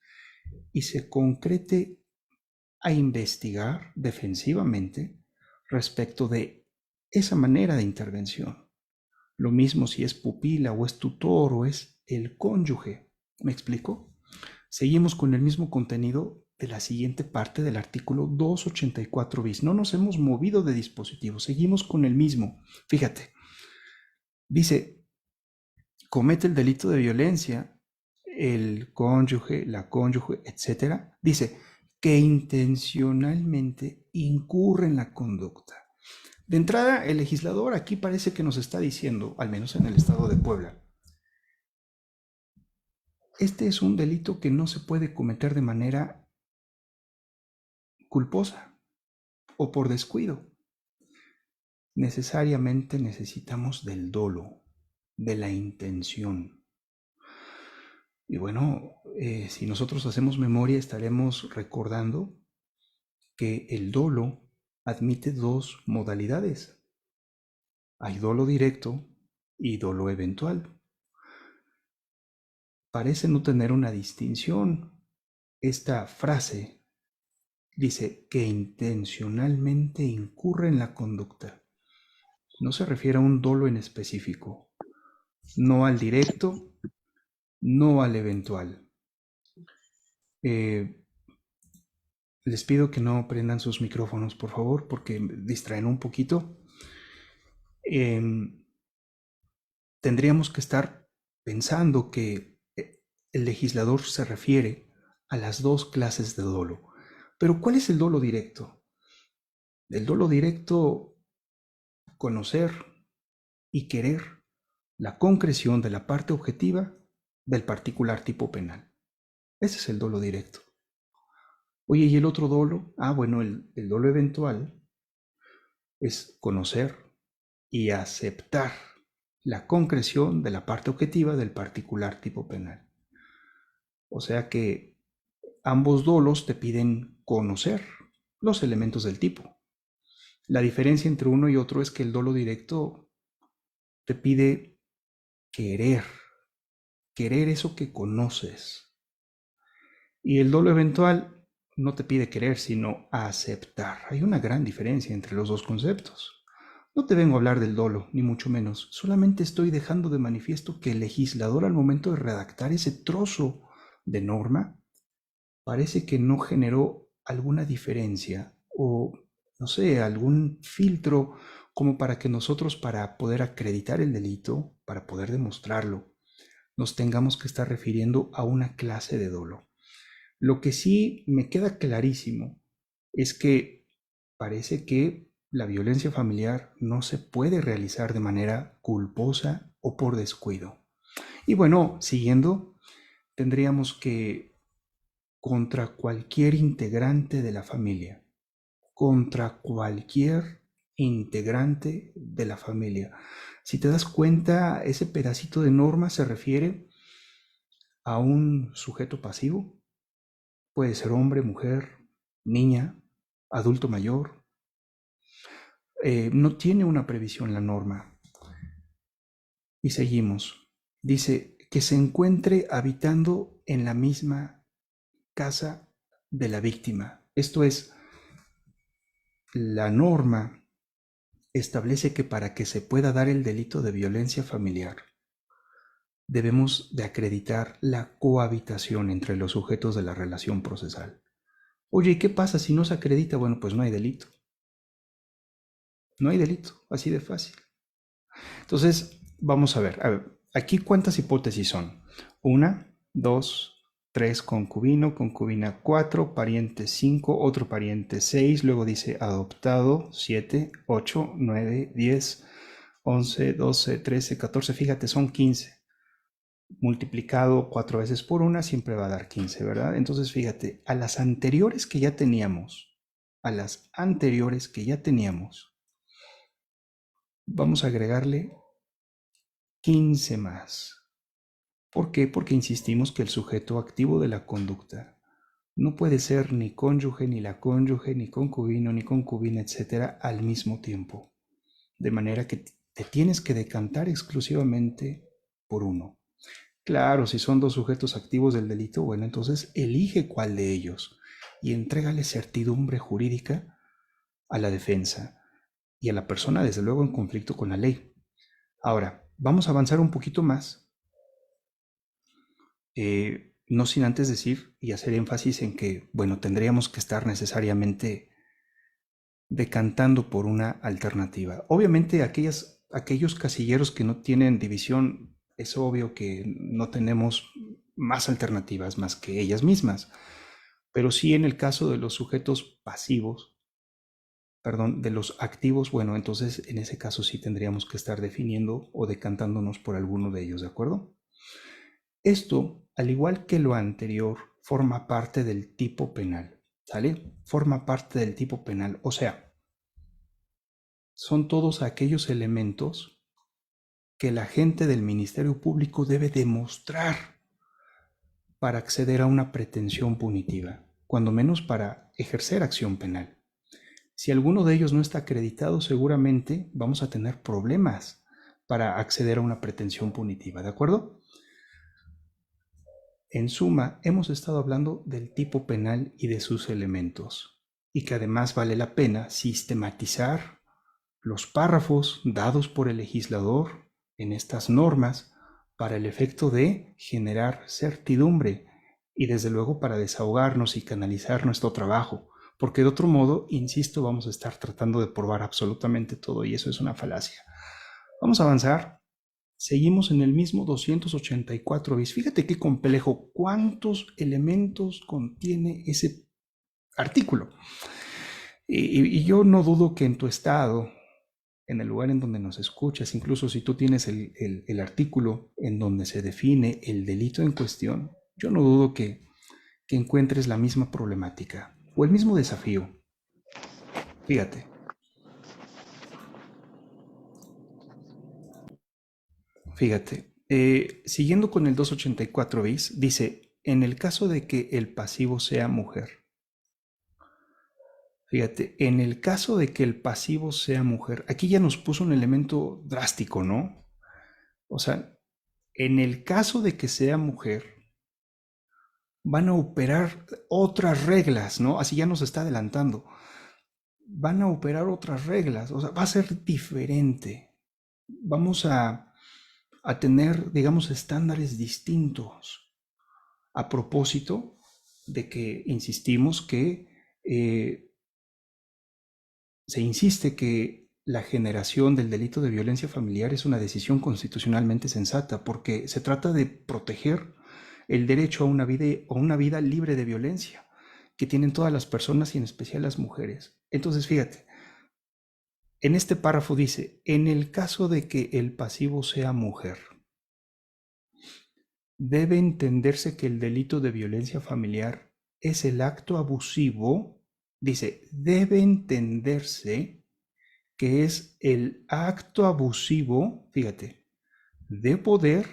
y se concrete a investigar defensivamente respecto de esa manera de intervención. Lo mismo si es pupila o es tutor o es el cónyuge. ¿Me explico? Seguimos con el mismo contenido de la siguiente parte del artículo 284 bis. No nos hemos movido de dispositivo, seguimos con el mismo. Fíjate, dice, comete el delito de violencia, el cónyuge, la cónyuge, etcétera. Dice que intencionalmente incurre en la conducta. De entrada, el legislador aquí parece que nos está diciendo, al menos en el estado de Puebla, este es un delito que no se puede cometer de manera culposa o por descuido. Necesariamente necesitamos del dolo, de la intención. Y bueno, si nosotros hacemos memoria, estaremos recordando que el dolo admite dos modalidades. Hay dolo directo y dolo eventual. Parece no tener una distinción. Esta frase dice que intencionalmente incurre en la conducta. No se refiere a un dolo en específico, no al directo, no al eventual. Les pido que no prendan sus micrófonos, por favor, porque distraen un poquito. Tendríamos que estar pensando que el legislador se refiere a las dos clases de dolo. Pero ¿cuál es el dolo directo? El dolo directo, conocer y querer la concreción de la parte objetiva del particular tipo penal. Ese es el dolo directo. Oye, ¿y el otro dolo? Bueno, el dolo eventual es conocer y aceptar la concreción de la parte objetiva del particular tipo penal. O sea que ambos dolos te piden conocer los elementos del tipo. La diferencia entre uno y otro es que el dolo directo te pide querer eso que conoces. Y el dolo eventual no te pide querer, sino aceptar. Hay una gran diferencia entre los dos conceptos. No te vengo a hablar del dolo, ni mucho menos. Solamente estoy dejando de manifiesto que el legislador al momento de redactar ese trozo de norma parece que no generó alguna diferencia o, no sé, algún filtro como para que nosotros, para poder acreditar el delito, para poder demostrarlo, nos tengamos que estar refiriendo a una clase de dolo. Lo que sí me queda clarísimo es que parece que la violencia familiar no se puede realizar de manera culposa o por descuido. Y bueno, siguiendo, tendríamos que contra cualquier integrante de la familia, contra cualquier integrante de la familia. Si te das cuenta, ese pedacito de norma se refiere a un sujeto pasivo. Puede ser hombre, mujer, niña, adulto mayor. No tiene una previsión la norma. Y seguimos. Dice que se encuentre habitando en la misma casa de la víctima. Esto es, la norma establece que para que se pueda dar el delito de violencia familiar, debemos de acreditar la cohabitación entre los sujetos de la relación procesal. Oye, ¿y qué pasa si no se acredita? Bueno, pues no hay delito. No hay delito, así de fácil. Entonces, vamos a ver, aquí cuántas hipótesis son. 1, 2, 3, concubino, concubina 4, pariente 5, otro pariente 6, luego dice adoptado 7, 8, 9, 10, 11, 12, 13, 14, fíjate, son 15. Multiplicado 4 veces por 1 siempre va a dar 15, ¿verdad? Entonces, fíjate, a las anteriores que ya teníamos, vamos a agregarle 15 más. ¿Por qué? Porque insistimos que el sujeto activo de la conducta no puede ser ni cónyuge, ni la cónyuge, ni concubino, ni concubina, etcétera, al mismo tiempo. De manera que te tienes que decantar exclusivamente por uno. Claro, si son dos sujetos activos del delito, bueno, entonces elige cuál de ellos y entrégale certidumbre jurídica a la defensa y a la persona, desde luego, en conflicto con la ley. Ahora, vamos a avanzar un poquito más, no sin antes decir y hacer énfasis en que, bueno, tendríamos que estar necesariamente decantando por una alternativa. Obviamente, aquellos casilleros que no tienen división, es obvio que no tenemos más alternativas más que ellas mismas, pero sí en el caso de los sujetos pasivos, perdón, de los activos, bueno, entonces en ese caso sí tendríamos que estar definiendo o decantándonos por alguno de ellos, ¿de acuerdo? Esto, al igual que lo anterior, forma parte del tipo penal, ¿sale? Forma parte del tipo penal, o sea, son todos aquellos elementos que el agente del Ministerio Público debe demostrar para acceder a una pretensión punitiva, cuando menos para ejercer acción penal. Si alguno de ellos no está acreditado, seguramente vamos a tener problemas para acceder a una pretensión punitiva, ¿de acuerdo? En suma, hemos estado hablando del tipo penal y de sus elementos, y que además vale la pena sistematizar los párrafos dados por el legislador en estas normas para el efecto de generar certidumbre y desde luego para desahogarnos y canalizar nuestro trabajo, porque de otro modo, insisto, vamos a estar tratando de probar absolutamente todo y eso es una falacia. Vamos a avanzar. Seguimos en el mismo 284 bis. Fíjate qué complejo, cuántos elementos contiene ese artículo. Y yo no dudo que en tu estado, en el lugar en donde nos escuchas, incluso si tú tienes el artículo en donde se define el delito en cuestión, yo no dudo que encuentres la misma problemática o el mismo desafío. Fíjate. Fíjate, siguiendo con el 284 bis, dice, en el caso de que el pasivo sea mujer. Fíjate, en el caso de que el pasivo sea mujer, aquí ya nos puso un elemento drástico, ¿no? O sea, en el caso de que sea mujer, van a operar otras reglas, ¿no? Así ya nos está adelantando. Van a operar otras reglas, o sea, va a ser diferente. Vamos a tener, digamos, estándares distintos. A propósito de que insistimos que se insiste que la generación del delito de violencia familiar es una decisión constitucionalmente sensata porque se trata de proteger el derecho a una vida libre de violencia que tienen todas las personas y en especial las mujeres. Entonces, fíjate, en este párrafo dice, en el caso de que el pasivo sea mujer, debe entenderse que el delito de violencia familiar es el acto abusivo, dice, debe entenderse que es el acto abusivo, fíjate, de poder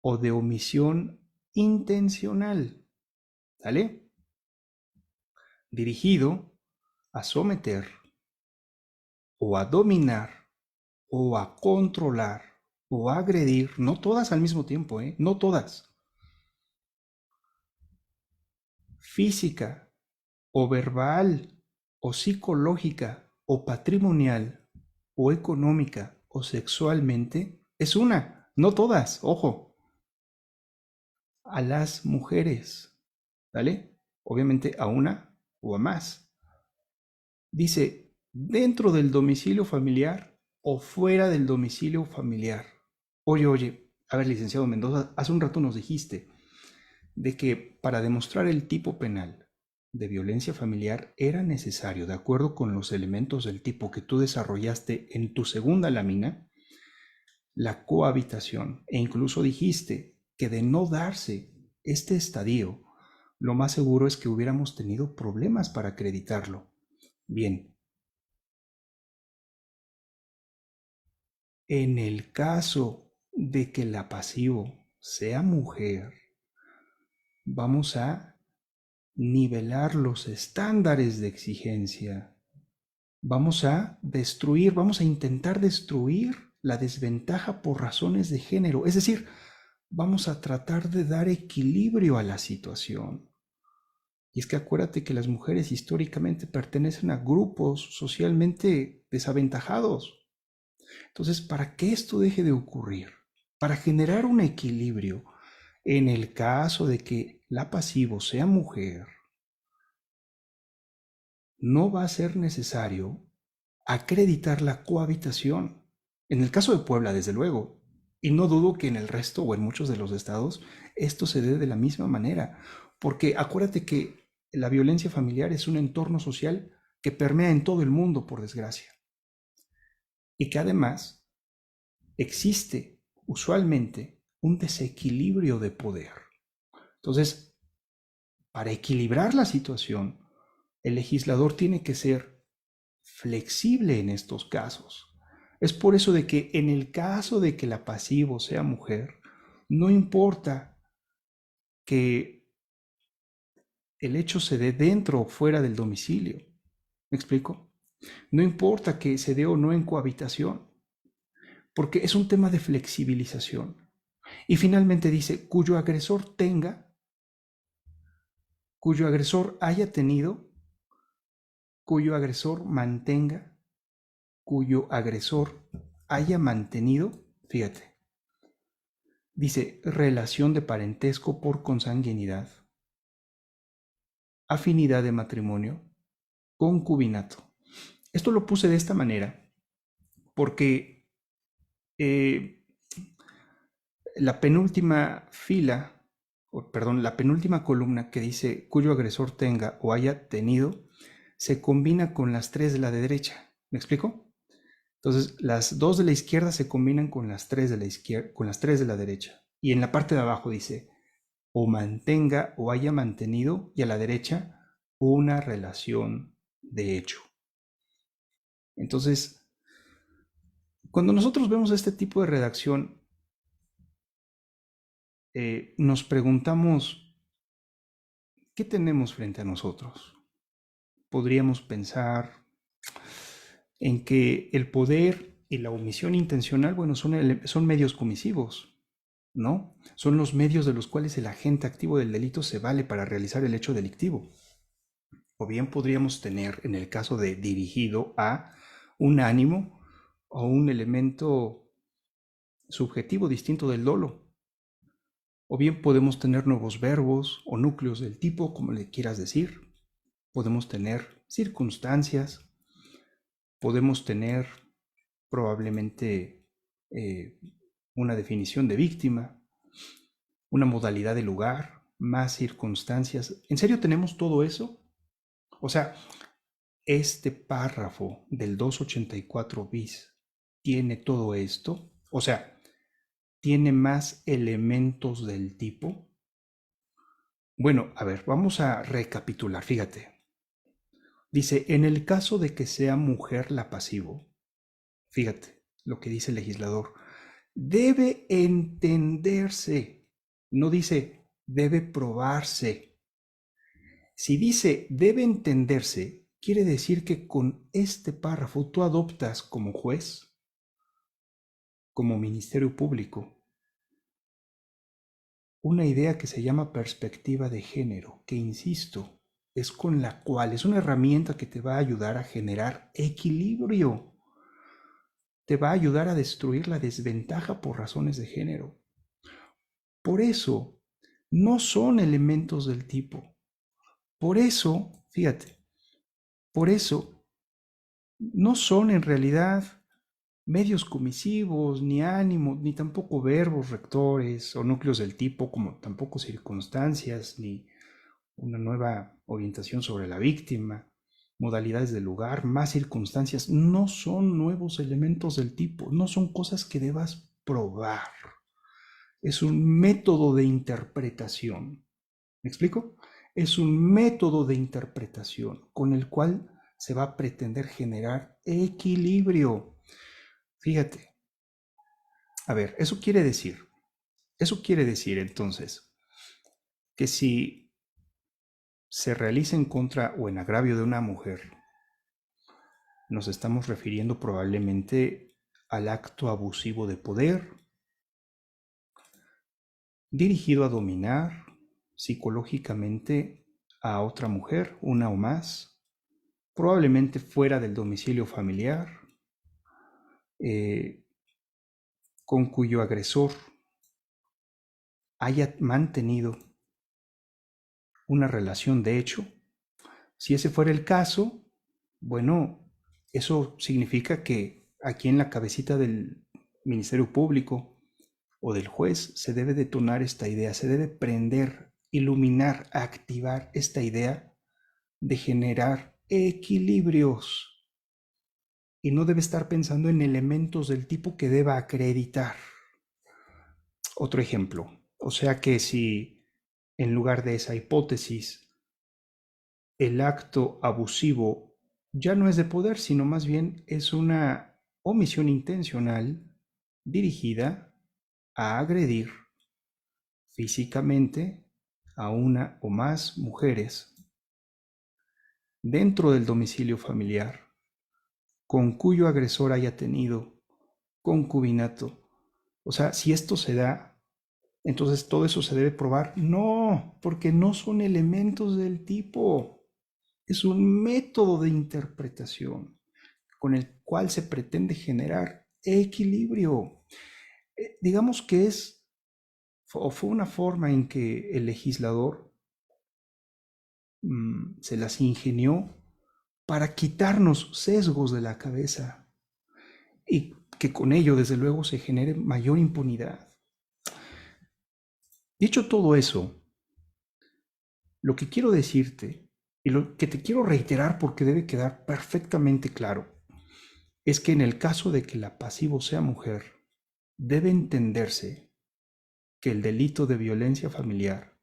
o de omisión intencional, ¿sale? Dirigido a someter o a dominar o a controlar o a agredir, no todas al mismo tiempo, no todas, física o verbal o psicológica o patrimonial o económica o sexualmente, es una, no todas, ojo, a las mujeres, ¿vale? Obviamente a una o a más. Dice, dentro del domicilio familiar o fuera del domicilio familiar. Oye, a ver, licenciado Mendoza, hace un rato nos dijiste de que para demostrar el tipo penal de violencia familiar era necesario, de acuerdo con los elementos del tipo que tú desarrollaste en tu segunda lámina, la cohabitación, e incluso dijiste que de no darse este estadio, lo más seguro es que hubiéramos tenido problemas para acreditarlo. Bien, en el caso de que la pasivo sea mujer, vamos a nivelar los estándares de exigencia. Vamos a destruir, vamos a intentar destruir la desventaja por razones de género. Es decir, vamos a tratar de dar equilibrio a la situación. Y es que acuérdate que las mujeres históricamente pertenecen a grupos socialmente desaventajados. Entonces, para que esto deje de ocurrir, para generar un equilibrio, en el caso de que la pasivo sea mujer, no va a ser necesario acreditar la cohabitación. En el caso de Puebla, desde luego, y no dudo que en el resto o en muchos de los estados esto se dé de la misma manera, porque acuérdate que la violencia familiar es un entorno social que permea en todo el mundo, por desgracia, y que además existe usualmente un desequilibrio de poder. Entonces, para equilibrar la situación, el legislador tiene que ser flexible en estos casos. Es por eso de que en el caso de que la pasivo sea mujer, no importa que el hecho se dé dentro o fuera del domicilio. ¿Me explico? No importa que se dé o no en cohabitación, porque es un tema de flexibilización. Y finalmente dice, cuyo agresor haya tenido, cuyo agresor mantenga, cuyo agresor haya mantenido, fíjate, dice relación de parentesco por consanguinidad, afinidad de matrimonio, concubinato. Esto lo puse de esta manera porque la penúltima la penúltima columna que dice cuyo agresor tenga o haya tenido, se combina con las tres de la de derecha. ¿Me explico? Entonces, las dos de la izquierda se combinan con las tres de la izquierda, con las tres de la derecha. Y en la parte de abajo dice o mantenga o haya mantenido, y a la derecha una relación de hecho. Entonces, cuando nosotros vemos este tipo de redacción, nos preguntamos, ¿qué tenemos frente a nosotros? Podríamos pensar en que el poder y la omisión intencional, bueno, son medios comisivos, ¿no? Son los medios de los cuales el agente activo del delito se vale para realizar el hecho delictivo. O bien podríamos tener, en el caso de dirigido a un ánimo o un elemento subjetivo distinto del dolo. O bien podemos tener nuevos verbos o núcleos del tipo, como le quieras decir. Podemos tener circunstancias. Podemos tener probablemente una definición de víctima, una modalidad de lugar, más circunstancias. ¿En serio tenemos todo eso? O sea, este párrafo del 284 bis tiene todo esto. O sea, ¿tiene más elementos del tipo? Bueno, a ver, vamos a recapitular, fíjate. Dice, en el caso de que sea mujer la pasivo, fíjate lo que dice el legislador, debe entenderse, no dice debe probarse. Si dice debe entenderse, quiere decir que con este párrafo tú adoptas como juez, como ministerio público, una idea que se llama perspectiva de género, que insisto, es con la cual es una herramienta que te va a ayudar a generar equilibrio, te va a ayudar a destruir la desventaja por razones de género. Por eso, no son elementos del tipo. Por eso, fíjate, por eso, no son en realidad medios comisivos, ni ánimos, ni tampoco verbos rectores o núcleos del tipo, como tampoco circunstancias, ni una nueva orientación sobre la víctima, modalidades del lugar, más circunstancias. No son nuevos elementos del tipo, no son cosas que debas probar. Es un método de interpretación. ¿Me explico? Es un método de interpretación con el cual se va a pretender generar equilibrio. Fíjate, A ver, eso quiere decir entonces que si se realiza en contra o en agravio de una mujer, nos estamos refiriendo probablemente al acto abusivo de poder dirigido a dominar psicológicamente a otra mujer, una o más, probablemente fuera del domicilio familiar, eh, con cuyo agresor haya mantenido una relación de hecho. Si ese fuera el caso, bueno, eso significa que aquí en la cabecita del Ministerio Público o del juez se debe detonar esta idea, se debe prender, iluminar, activar esta idea de generar equilibrios y no debe estar pensando en elementos del tipo que deba acreditar. Otro ejemplo, o sea que si en lugar de esa hipótesis el acto abusivo ya no es de poder, sino más bien es una omisión intencional dirigida a agredir físicamente a una o más mujeres dentro del domicilio familiar, con cuyo agresor haya tenido concubinato. O sea, si esto se da, entonces todo eso se debe probar. No, porque no son elementos del tipo. Es un método de interpretación con el cual se pretende generar equilibrio. Digamos que es o fue una forma en que el legislador se las ingenió para quitarnos sesgos de la cabeza y que con ello, desde luego, se genere mayor impunidad. Dicho todo eso, lo que quiero decirte y lo que te quiero reiterar porque debe quedar perfectamente claro es que en el caso de que la pasivo sea mujer, debe entenderse que el delito de violencia familiar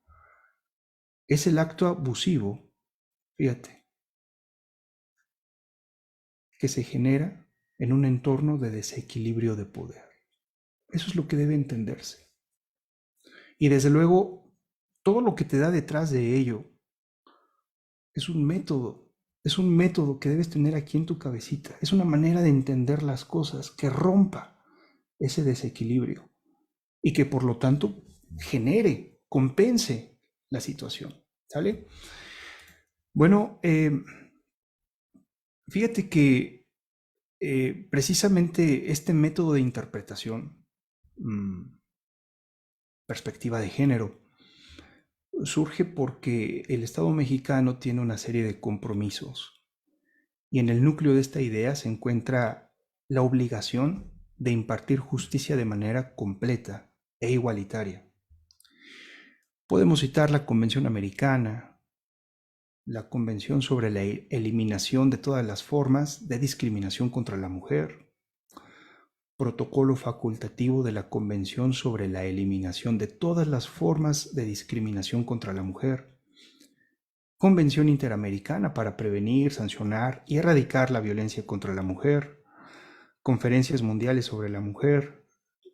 es el acto abusivo, fíjate, que se genera en un entorno de desequilibrio de poder. Eso es lo que debe entenderse. Y desde luego, todo lo que te da detrás de ello es un método que debes tener aquí en tu cabecita. Es una manera de entender las cosas que rompa ese desequilibrio y que por lo tanto genere, compense la situación. ¿Sale? Bueno, fíjate que precisamente este método de interpretación, perspectiva de género, surge porque el Estado mexicano tiene una serie de compromisos y en el núcleo de esta idea se encuentra la obligación de impartir justicia de manera completa e igualitaria. Podemos citar la Convención Americana, la Convención sobre la Eliminación de todas las formas de discriminación contra la mujer, Protocolo facultativo de la Convención sobre la Eliminación de todas las formas de discriminación contra la mujer, Convención Interamericana para prevenir, sancionar y erradicar la violencia contra la mujer, Conferencias Mundiales sobre la Mujer,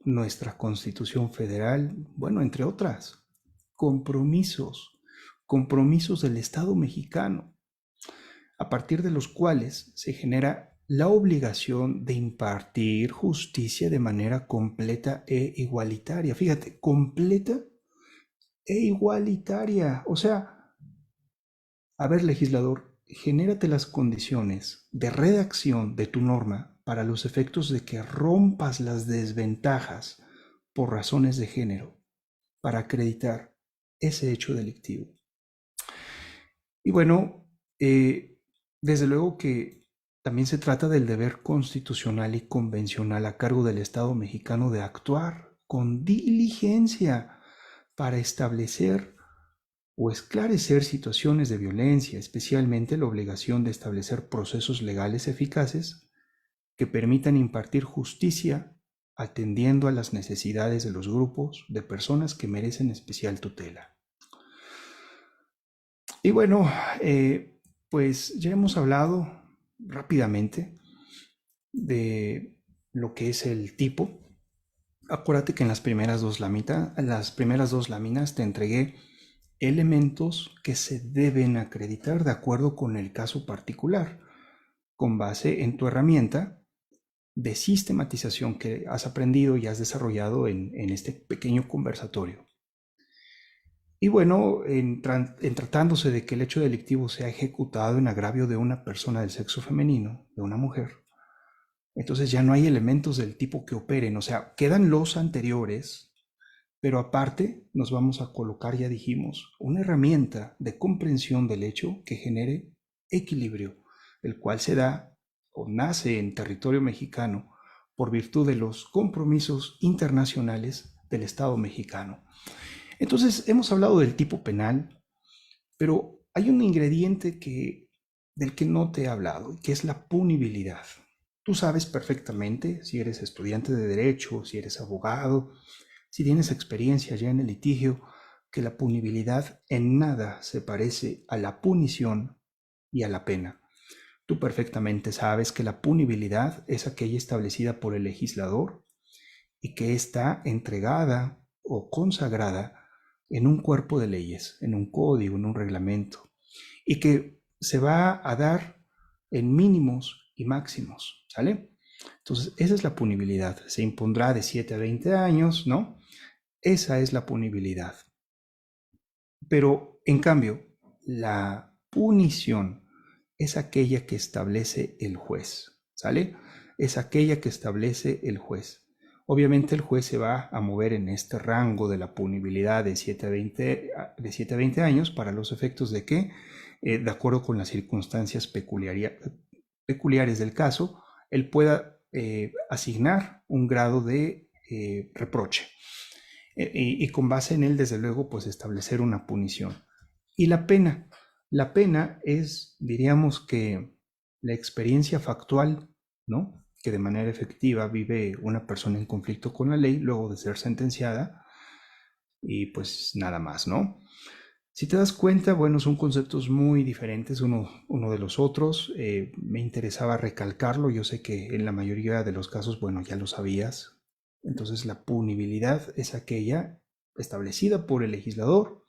nuestra Constitución Federal, bueno, entre otras. Compromisos del Estado mexicano, a partir de los cuales se genera la obligación de impartir justicia de manera completa e igualitaria. Fíjate, completa e igualitaria. O sea, a ver, legislador, genérate las condiciones de redacción de tu norma para los efectos de que rompas las desventajas por razones de género para acreditar ese hecho delictivo. Y bueno, desde luego que también se trata del deber constitucional y convencional a cargo del Estado mexicano de actuar con diligencia para establecer o esclarecer situaciones de violencia, especialmente la obligación de establecer procesos legales eficaces que permitan impartir justicia atendiendo a las necesidades de los grupos de personas que merecen especial tutela. Y bueno, pues ya hemos hablado rápidamente de lo que es el tipo, Acuérdate que en las primeras dos láminas te entregué elementos que se deben acreditar de acuerdo con el caso particular, con base en tu herramienta de sistematización que has aprendido y has desarrollado en este pequeño conversatorio. Y bueno, en tratándose de que el hecho delictivo sea ejecutado en agravio de una persona del sexo femenino, de una mujer, entonces ya no hay elementos del tipo que operen, o sea, quedan los anteriores, pero aparte nos vamos a colocar, ya dijimos, una herramienta de comprensión del hecho que genere equilibrio, el cual se da o nace en territorio mexicano por virtud de los compromisos internacionales del Estado mexicano. Entonces, hemos hablado del tipo penal, pero hay un ingrediente del que no te he hablado, que es la punibilidad. Tú sabes perfectamente, si eres estudiante de derecho, si eres abogado, si tienes experiencia ya en el litigio, que la punibilidad en nada se parece a la punición y a la pena. Tú perfectamente sabes que la punibilidad es aquella establecida por el legislador y que está entregada o consagrada en un cuerpo de leyes, en un código, en un reglamento, y que se va a dar en mínimos y máximos, ¿sale? Entonces, esa es la punibilidad. Se impondrá de 7 a 20 años, ¿no? Esa es la punibilidad. Pero, en cambio, la punición es aquella que establece el juez, ¿sale? Es aquella que establece el juez. Obviamente el juez se va a mover en este rango de la punibilidad de 7 a 20 años para los efectos de que, de acuerdo con las circunstancias peculiares del caso, él pueda asignar un grado de reproche. Y con base en él, desde luego, pues establecer una punición. Y la pena es, diríamos que la experiencia factual, ¿no? Que de manera efectiva vive una persona en conflicto con la ley luego de ser sentenciada y pues nada más, ¿no? Si te das cuenta, bueno, son conceptos muy diferentes uno de los otros. Me interesaba recalcarlo, yo sé que en la mayoría de los casos, bueno, ya lo sabías. Entonces la punibilidad es aquella establecida por el legislador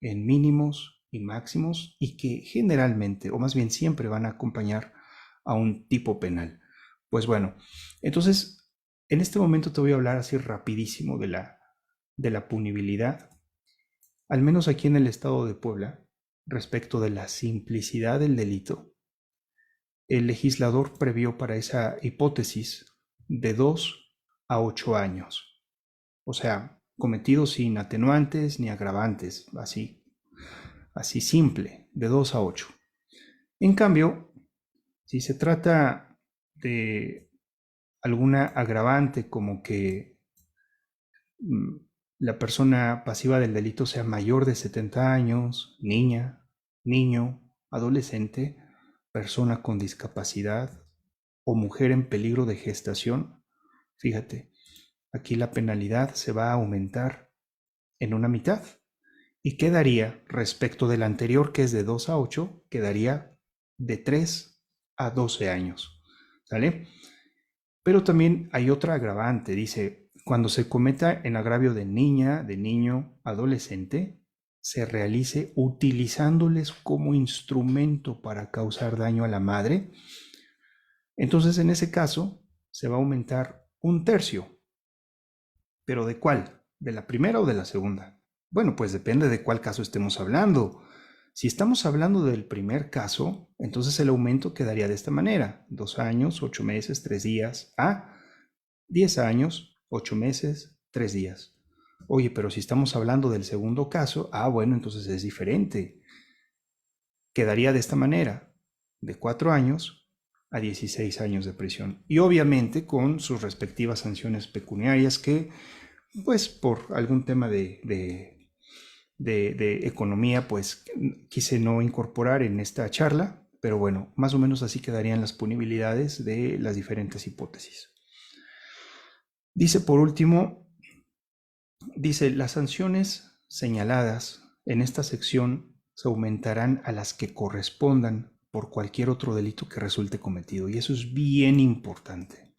en mínimos y máximos y que generalmente, o más bien siempre, van a acompañar a un tipo penal. Pues bueno, entonces en este momento te voy a hablar así rapidísimo de la punibilidad, al menos aquí en el estado de Puebla, respecto de la simplicidad del delito. El legislador previó para esa hipótesis de 2 a 8 años. O sea, cometido sin atenuantes ni agravantes, así simple, de 2 a 8. En cambio, si se trata de alguna agravante como que la persona pasiva del delito sea mayor de 70 años, niña, niño, adolescente, persona con discapacidad o mujer en peligro de gestación, fíjate, aquí la penalidad se va a aumentar en una mitad y quedaría, respecto del anterior que es de 2 a 8, quedaría de 3 a 12 años, ¿sale? Pero también hay otra agravante, dice, cuando se cometa en agravio de niña, de niño, adolescente, se realice utilizándoles como instrumento para causar daño a la madre, entonces en ese caso se va a aumentar 1/3. ¿Pero de cuál? ¿De la primera o de la segunda? Bueno, pues depende de cuál caso estemos hablando. Si estamos hablando del primer caso, entonces el aumento quedaría de esta manera: 2 años, 8 meses, 3 días, a 10 años, 8 meses, 3 días. Oye, pero si estamos hablando del segundo caso, bueno, entonces es diferente. Quedaría de esta manera: de 4 años a 16 años de prisión. Y obviamente con sus respectivas sanciones pecuniarias que, pues por algún tema de economía, pues quise no incorporar en esta charla, pero bueno, más o menos así quedarían las punibilidades de las diferentes hipótesis. Dice por último, las sanciones señaladas en esta sección se aumentarán a las que correspondan por cualquier otro delito que resulte cometido, y eso es bien importante.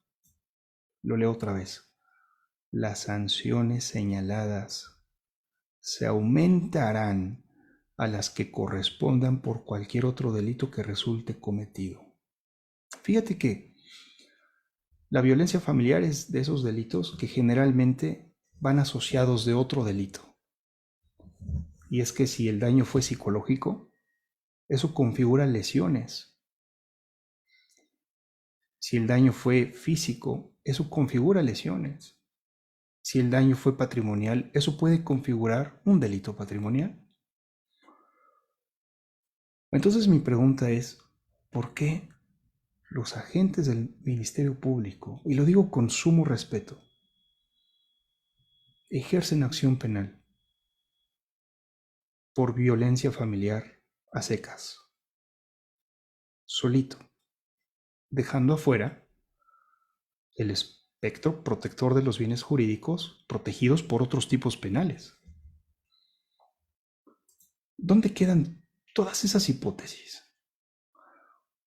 Lo leo otra vez. las sanciones señaladas se aumentarán a las que correspondan por cualquier otro delito que resulte cometido. Fíjate que la violencia familiar es de esos delitos que generalmente van asociados de otro delito. Y es que si el daño fue psicológico, eso configura lesiones. Si el daño fue físico, eso configura lesiones. Si el daño fue patrimonial, eso puede configurar un delito patrimonial. Entonces mi pregunta es, ¿por qué los agentes del Ministerio Público, y lo digo con sumo respeto, ejercen acción penal por violencia familiar a secas, solito, dejando afuera el espectro protector de los bienes jurídicos protegidos por otros tipos penales? ¿Dónde quedan todas esas hipótesis?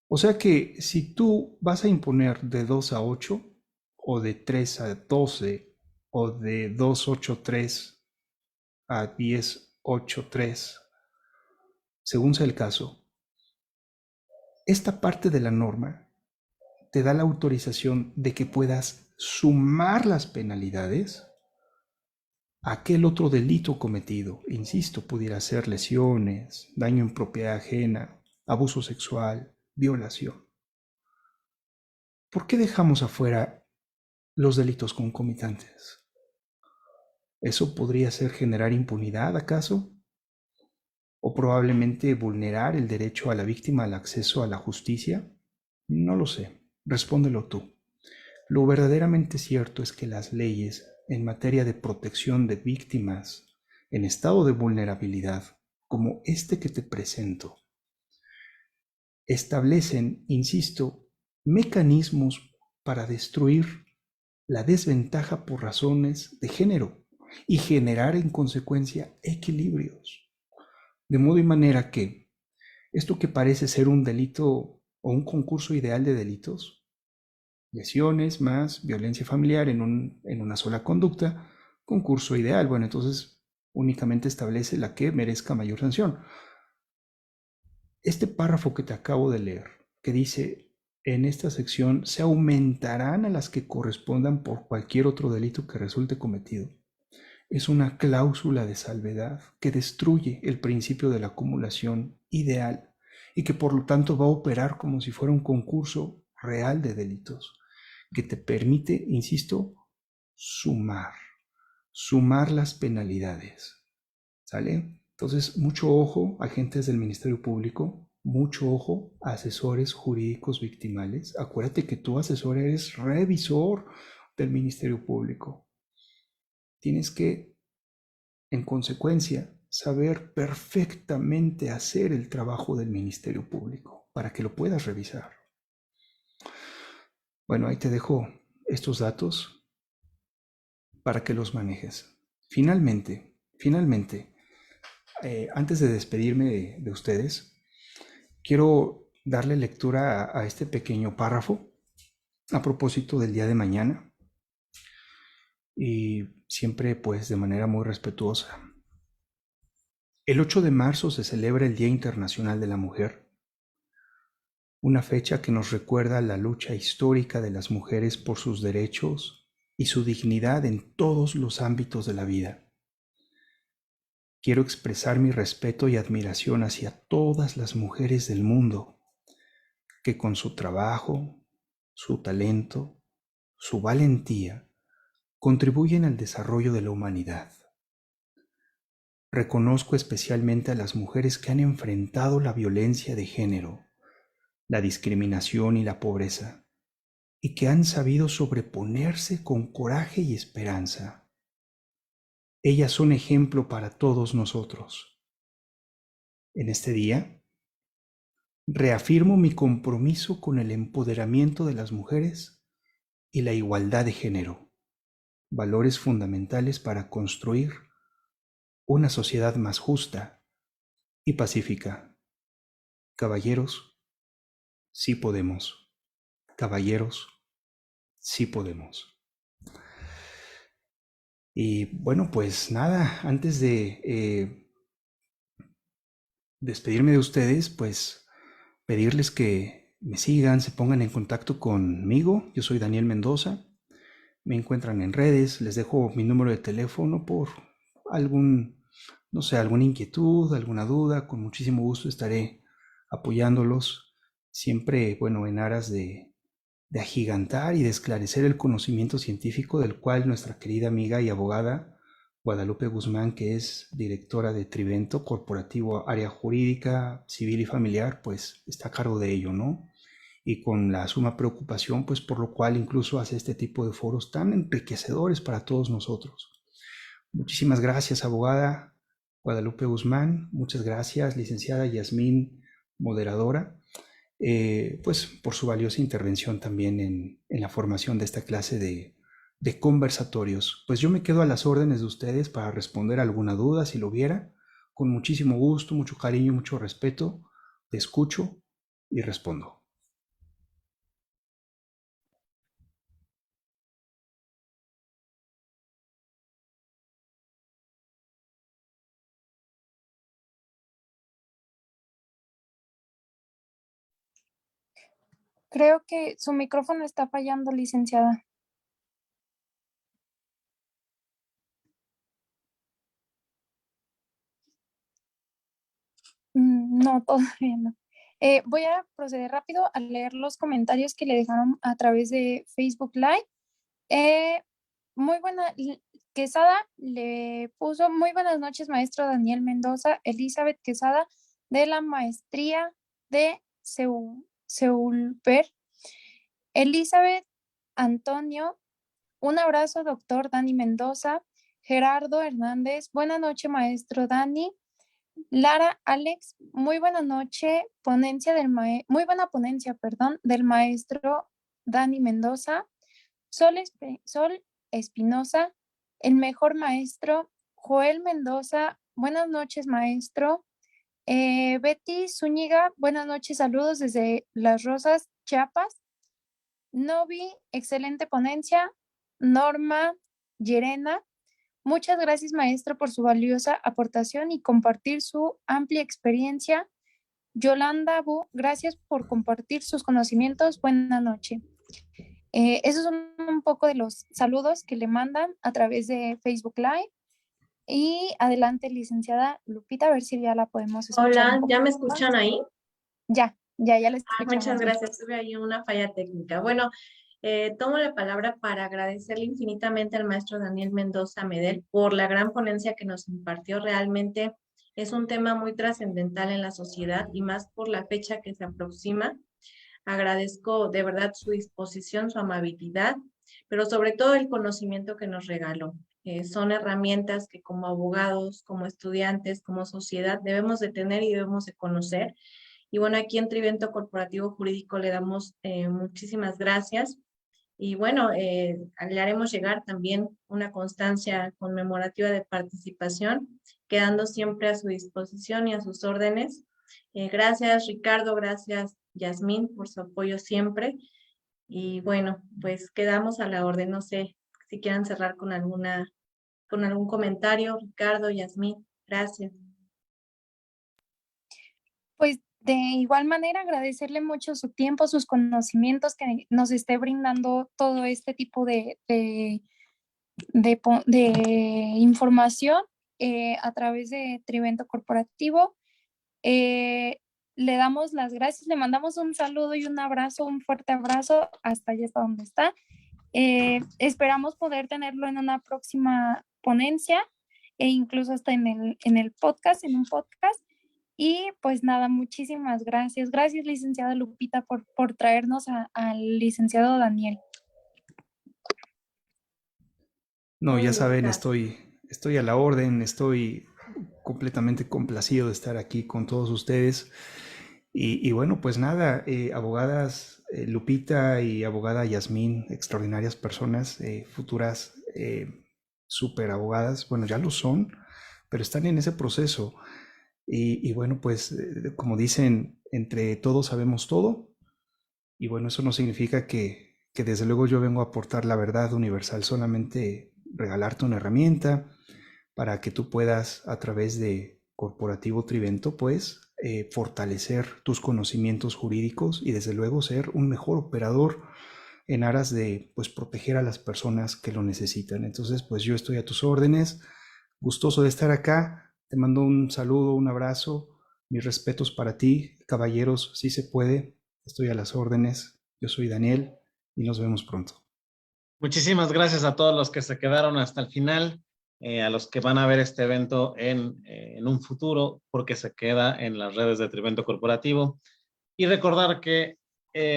O sea que si tú vas a imponer de 2 a 8, o de 3 a 12, o de 283 a 1083, según sea el caso, esta parte de la norma te da la autorización de que puedas sumar las penalidades a aquel otro delito cometido. Insisto, pudiera ser lesiones, daño en propiedad ajena, abuso sexual, violación. ¿Por qué dejamos afuera los delitos concomitantes? ¿Eso podría ser generar impunidad, acaso? ¿O probablemente vulnerar el derecho a la víctima al acceso a la justicia? No lo sé. Respóndelo tú. Lo verdaderamente cierto es que las leyes en materia de protección de víctimas en estado de vulnerabilidad, como este que te presento, establecen, insisto, mecanismos para destruir la desventaja por razones de género y generar en consecuencia equilibrios. De modo y manera que esto que parece ser un delito o un concurso ideal de delitos, lesiones más violencia familiar en una sola conducta, concurso ideal, bueno, entonces únicamente establece la que merezca mayor sanción. Este párrafo que te acabo de leer, que dice, en esta sección se aumentarán a las que correspondan por cualquier otro delito que resulte cometido, es una cláusula de salvedad que destruye el principio de la acumulación ideal y que por lo tanto va a operar como si fuera un concurso real de delitos, que te permite, insisto, sumar las penalidades. ¿Sale? Entonces, mucho ojo, agentes del Ministerio Público, mucho ojo, asesores jurídicos victimales. Acuérdate que tú, asesor, eres revisor del Ministerio Público. Tienes que, en consecuencia, saber perfectamente hacer el trabajo del Ministerio Público para que lo puedas revisar. Bueno, ahí te dejo estos datos para que los manejes. Finalmente, antes de despedirme de ustedes, quiero darle lectura a este pequeño párrafo a propósito del día de mañana y siempre pues de manera muy respetuosa. El 8 de marzo se celebra el Día Internacional de la Mujer, una fecha que nos recuerda la lucha histórica de las mujeres por sus derechos y su dignidad en todos los ámbitos de la vida. Quiero expresar mi respeto y admiración hacia todas las mujeres del mundo que con su trabajo, su talento, su valentía, contribuyen al desarrollo de la humanidad. Reconozco especialmente a las mujeres que han enfrentado la violencia de género, la discriminación y la pobreza, y que han sabido sobreponerse con coraje y esperanza. Ellas son ejemplo para todos nosotros. En este día, reafirmo mi compromiso con el empoderamiento de las mujeres y la igualdad de género, valores fundamentales para construir una sociedad más justa y pacífica. Caballeros, sí podemos. Caballeros, sí podemos. Y bueno, pues nada, antes de despedirme de ustedes, pues pedirles que me sigan, se pongan en contacto conmigo. Yo soy Daniel Mendoza. Me encuentran en redes, les dejo mi número de teléfono por algún, no sé, alguna inquietud, alguna duda. Con muchísimo gusto estaré apoyándolos, siempre, bueno, en aras de agigantar y de esclarecer el conocimiento científico del cual nuestra querida amiga y abogada Guadalupe Guzmán, que es directora de Trivento Corporativo Área Jurídica, Civil y Familiar, pues está a cargo de ello, ¿no? Y con la suma preocupación, pues por lo cual incluso hace este tipo de foros tan enriquecedores para todos nosotros. Muchísimas gracias, abogada Guadalupe Guzmán. Muchas gracias, licenciada Yasmín, moderadora, pues por su valiosa intervención también en la formación de esta clase de conversatorios. Pues yo me quedo a las órdenes de ustedes para responder alguna duda, si lo hubiera. Con muchísimo gusto, mucho cariño, mucho respeto, te escucho y respondo. Creo que su micrófono está fallando, licenciada. No, todavía no. Voy a proceder rápido a leer los comentarios que le dejaron a través de Facebook Live. Eh, muy buena, Quesada le puso muy buenas noches, maestro Daniel Mendoza. Elizabeth Quesada, de la maestría de Seulper. Elizabeth Antonio, un abrazo, doctor Dani Mendoza. Gerardo Hernández, buenas noches, maestro Dani. Lara Alex, muy buena noche, muy buena ponencia, perdón, del maestro Dani Mendoza. Sol Espinosa, el mejor maestro. Joel Mendoza, buenas noches, maestro. Betty Zúñiga, buenas noches, saludos desde Las Rosas, Chiapas. Novi, excelente ponencia. Norma Llerena, muchas gracias, maestro, por su valiosa aportación y compartir su amplia experiencia. Yolanda Bu, gracias por compartir sus conocimientos. Buenas noches. Esos son un poco de los saludos que le mandan a través de Facebook Live. Y adelante, licenciada Lupita, a ver si ya la podemos escuchar un Hola, poco ¿ya me más. escuchan ahí? Ya la Muchas escuchamos bien. gracias, tuve ahí una falla técnica. Bueno, tomo la palabra para agradecerle infinitamente al maestro Daniel Mendoza Medel por la gran ponencia que nos impartió. Realmente es un tema muy trascendental en la sociedad y más por la fecha que se aproxima. Agradezco de verdad su disposición, su amabilidad, pero sobre todo el conocimiento que nos regaló. Son herramientas que como abogados, como estudiantes, como sociedad debemos de tener y debemos de conocer. Y bueno, aquí en Trivento Corporativo Jurídico le damos muchísimas gracias. Y bueno, le haremos llegar también una constancia conmemorativa de participación, quedando siempre a su disposición y a sus órdenes. Gracias, Ricardo, gracias, Yasmín, por su apoyo siempre. Y bueno, pues quedamos a la orden. No sé si quieran cerrar con algún comentario, Ricardo, Yasmín. Gracias. Pues de igual manera agradecerle mucho su tiempo, sus conocimientos, que nos esté brindando todo este tipo de información a través de Trivento Corporativo. Le damos las gracias, le mandamos un saludo y un abrazo, un fuerte abrazo hasta allá, hasta donde está. Esperamos poder tenerlo en una próxima ponencia e incluso hasta en el podcast, en un podcast. Y pues nada, muchísimas gracias. Gracias, licenciada Lupita, por traernos al licenciado Daniel. No, ya Un saben, gustazo. estoy a la orden, estoy completamente complacido de estar aquí con todos ustedes. Y bueno, pues nada, abogadas Lupita y abogada Yasmín, extraordinarias personas, futuras súper abogadas, bueno, ya lo son, pero están en ese proceso. Y bueno, pues como dicen, entre todos sabemos todo. Y bueno, eso no significa que desde luego yo vengo a aportar la verdad universal, solamente regalarte una herramienta para que tú puedas, a través de Corporativo Trivento, pues fortalecer tus conocimientos jurídicos y desde luego ser un mejor operador en aras de pues proteger a las personas que lo necesitan. Entonces, pues yo estoy a tus órdenes, gustoso de estar acá, te mando un saludo, un abrazo, mis respetos para ti, caballeros, si se puede, estoy a las órdenes, yo soy Daniel y nos vemos pronto. Muchísimas gracias a todos los que se quedaron hasta el final, a los que van a ver este evento en un futuro, porque se queda en las redes de Trivento Corporativo. Y recordar que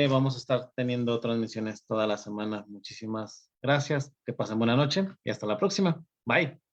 vamos a estar teniendo transmisiones toda la semana. Muchísimas gracias, que pasen buena noche y hasta la próxima. Bye.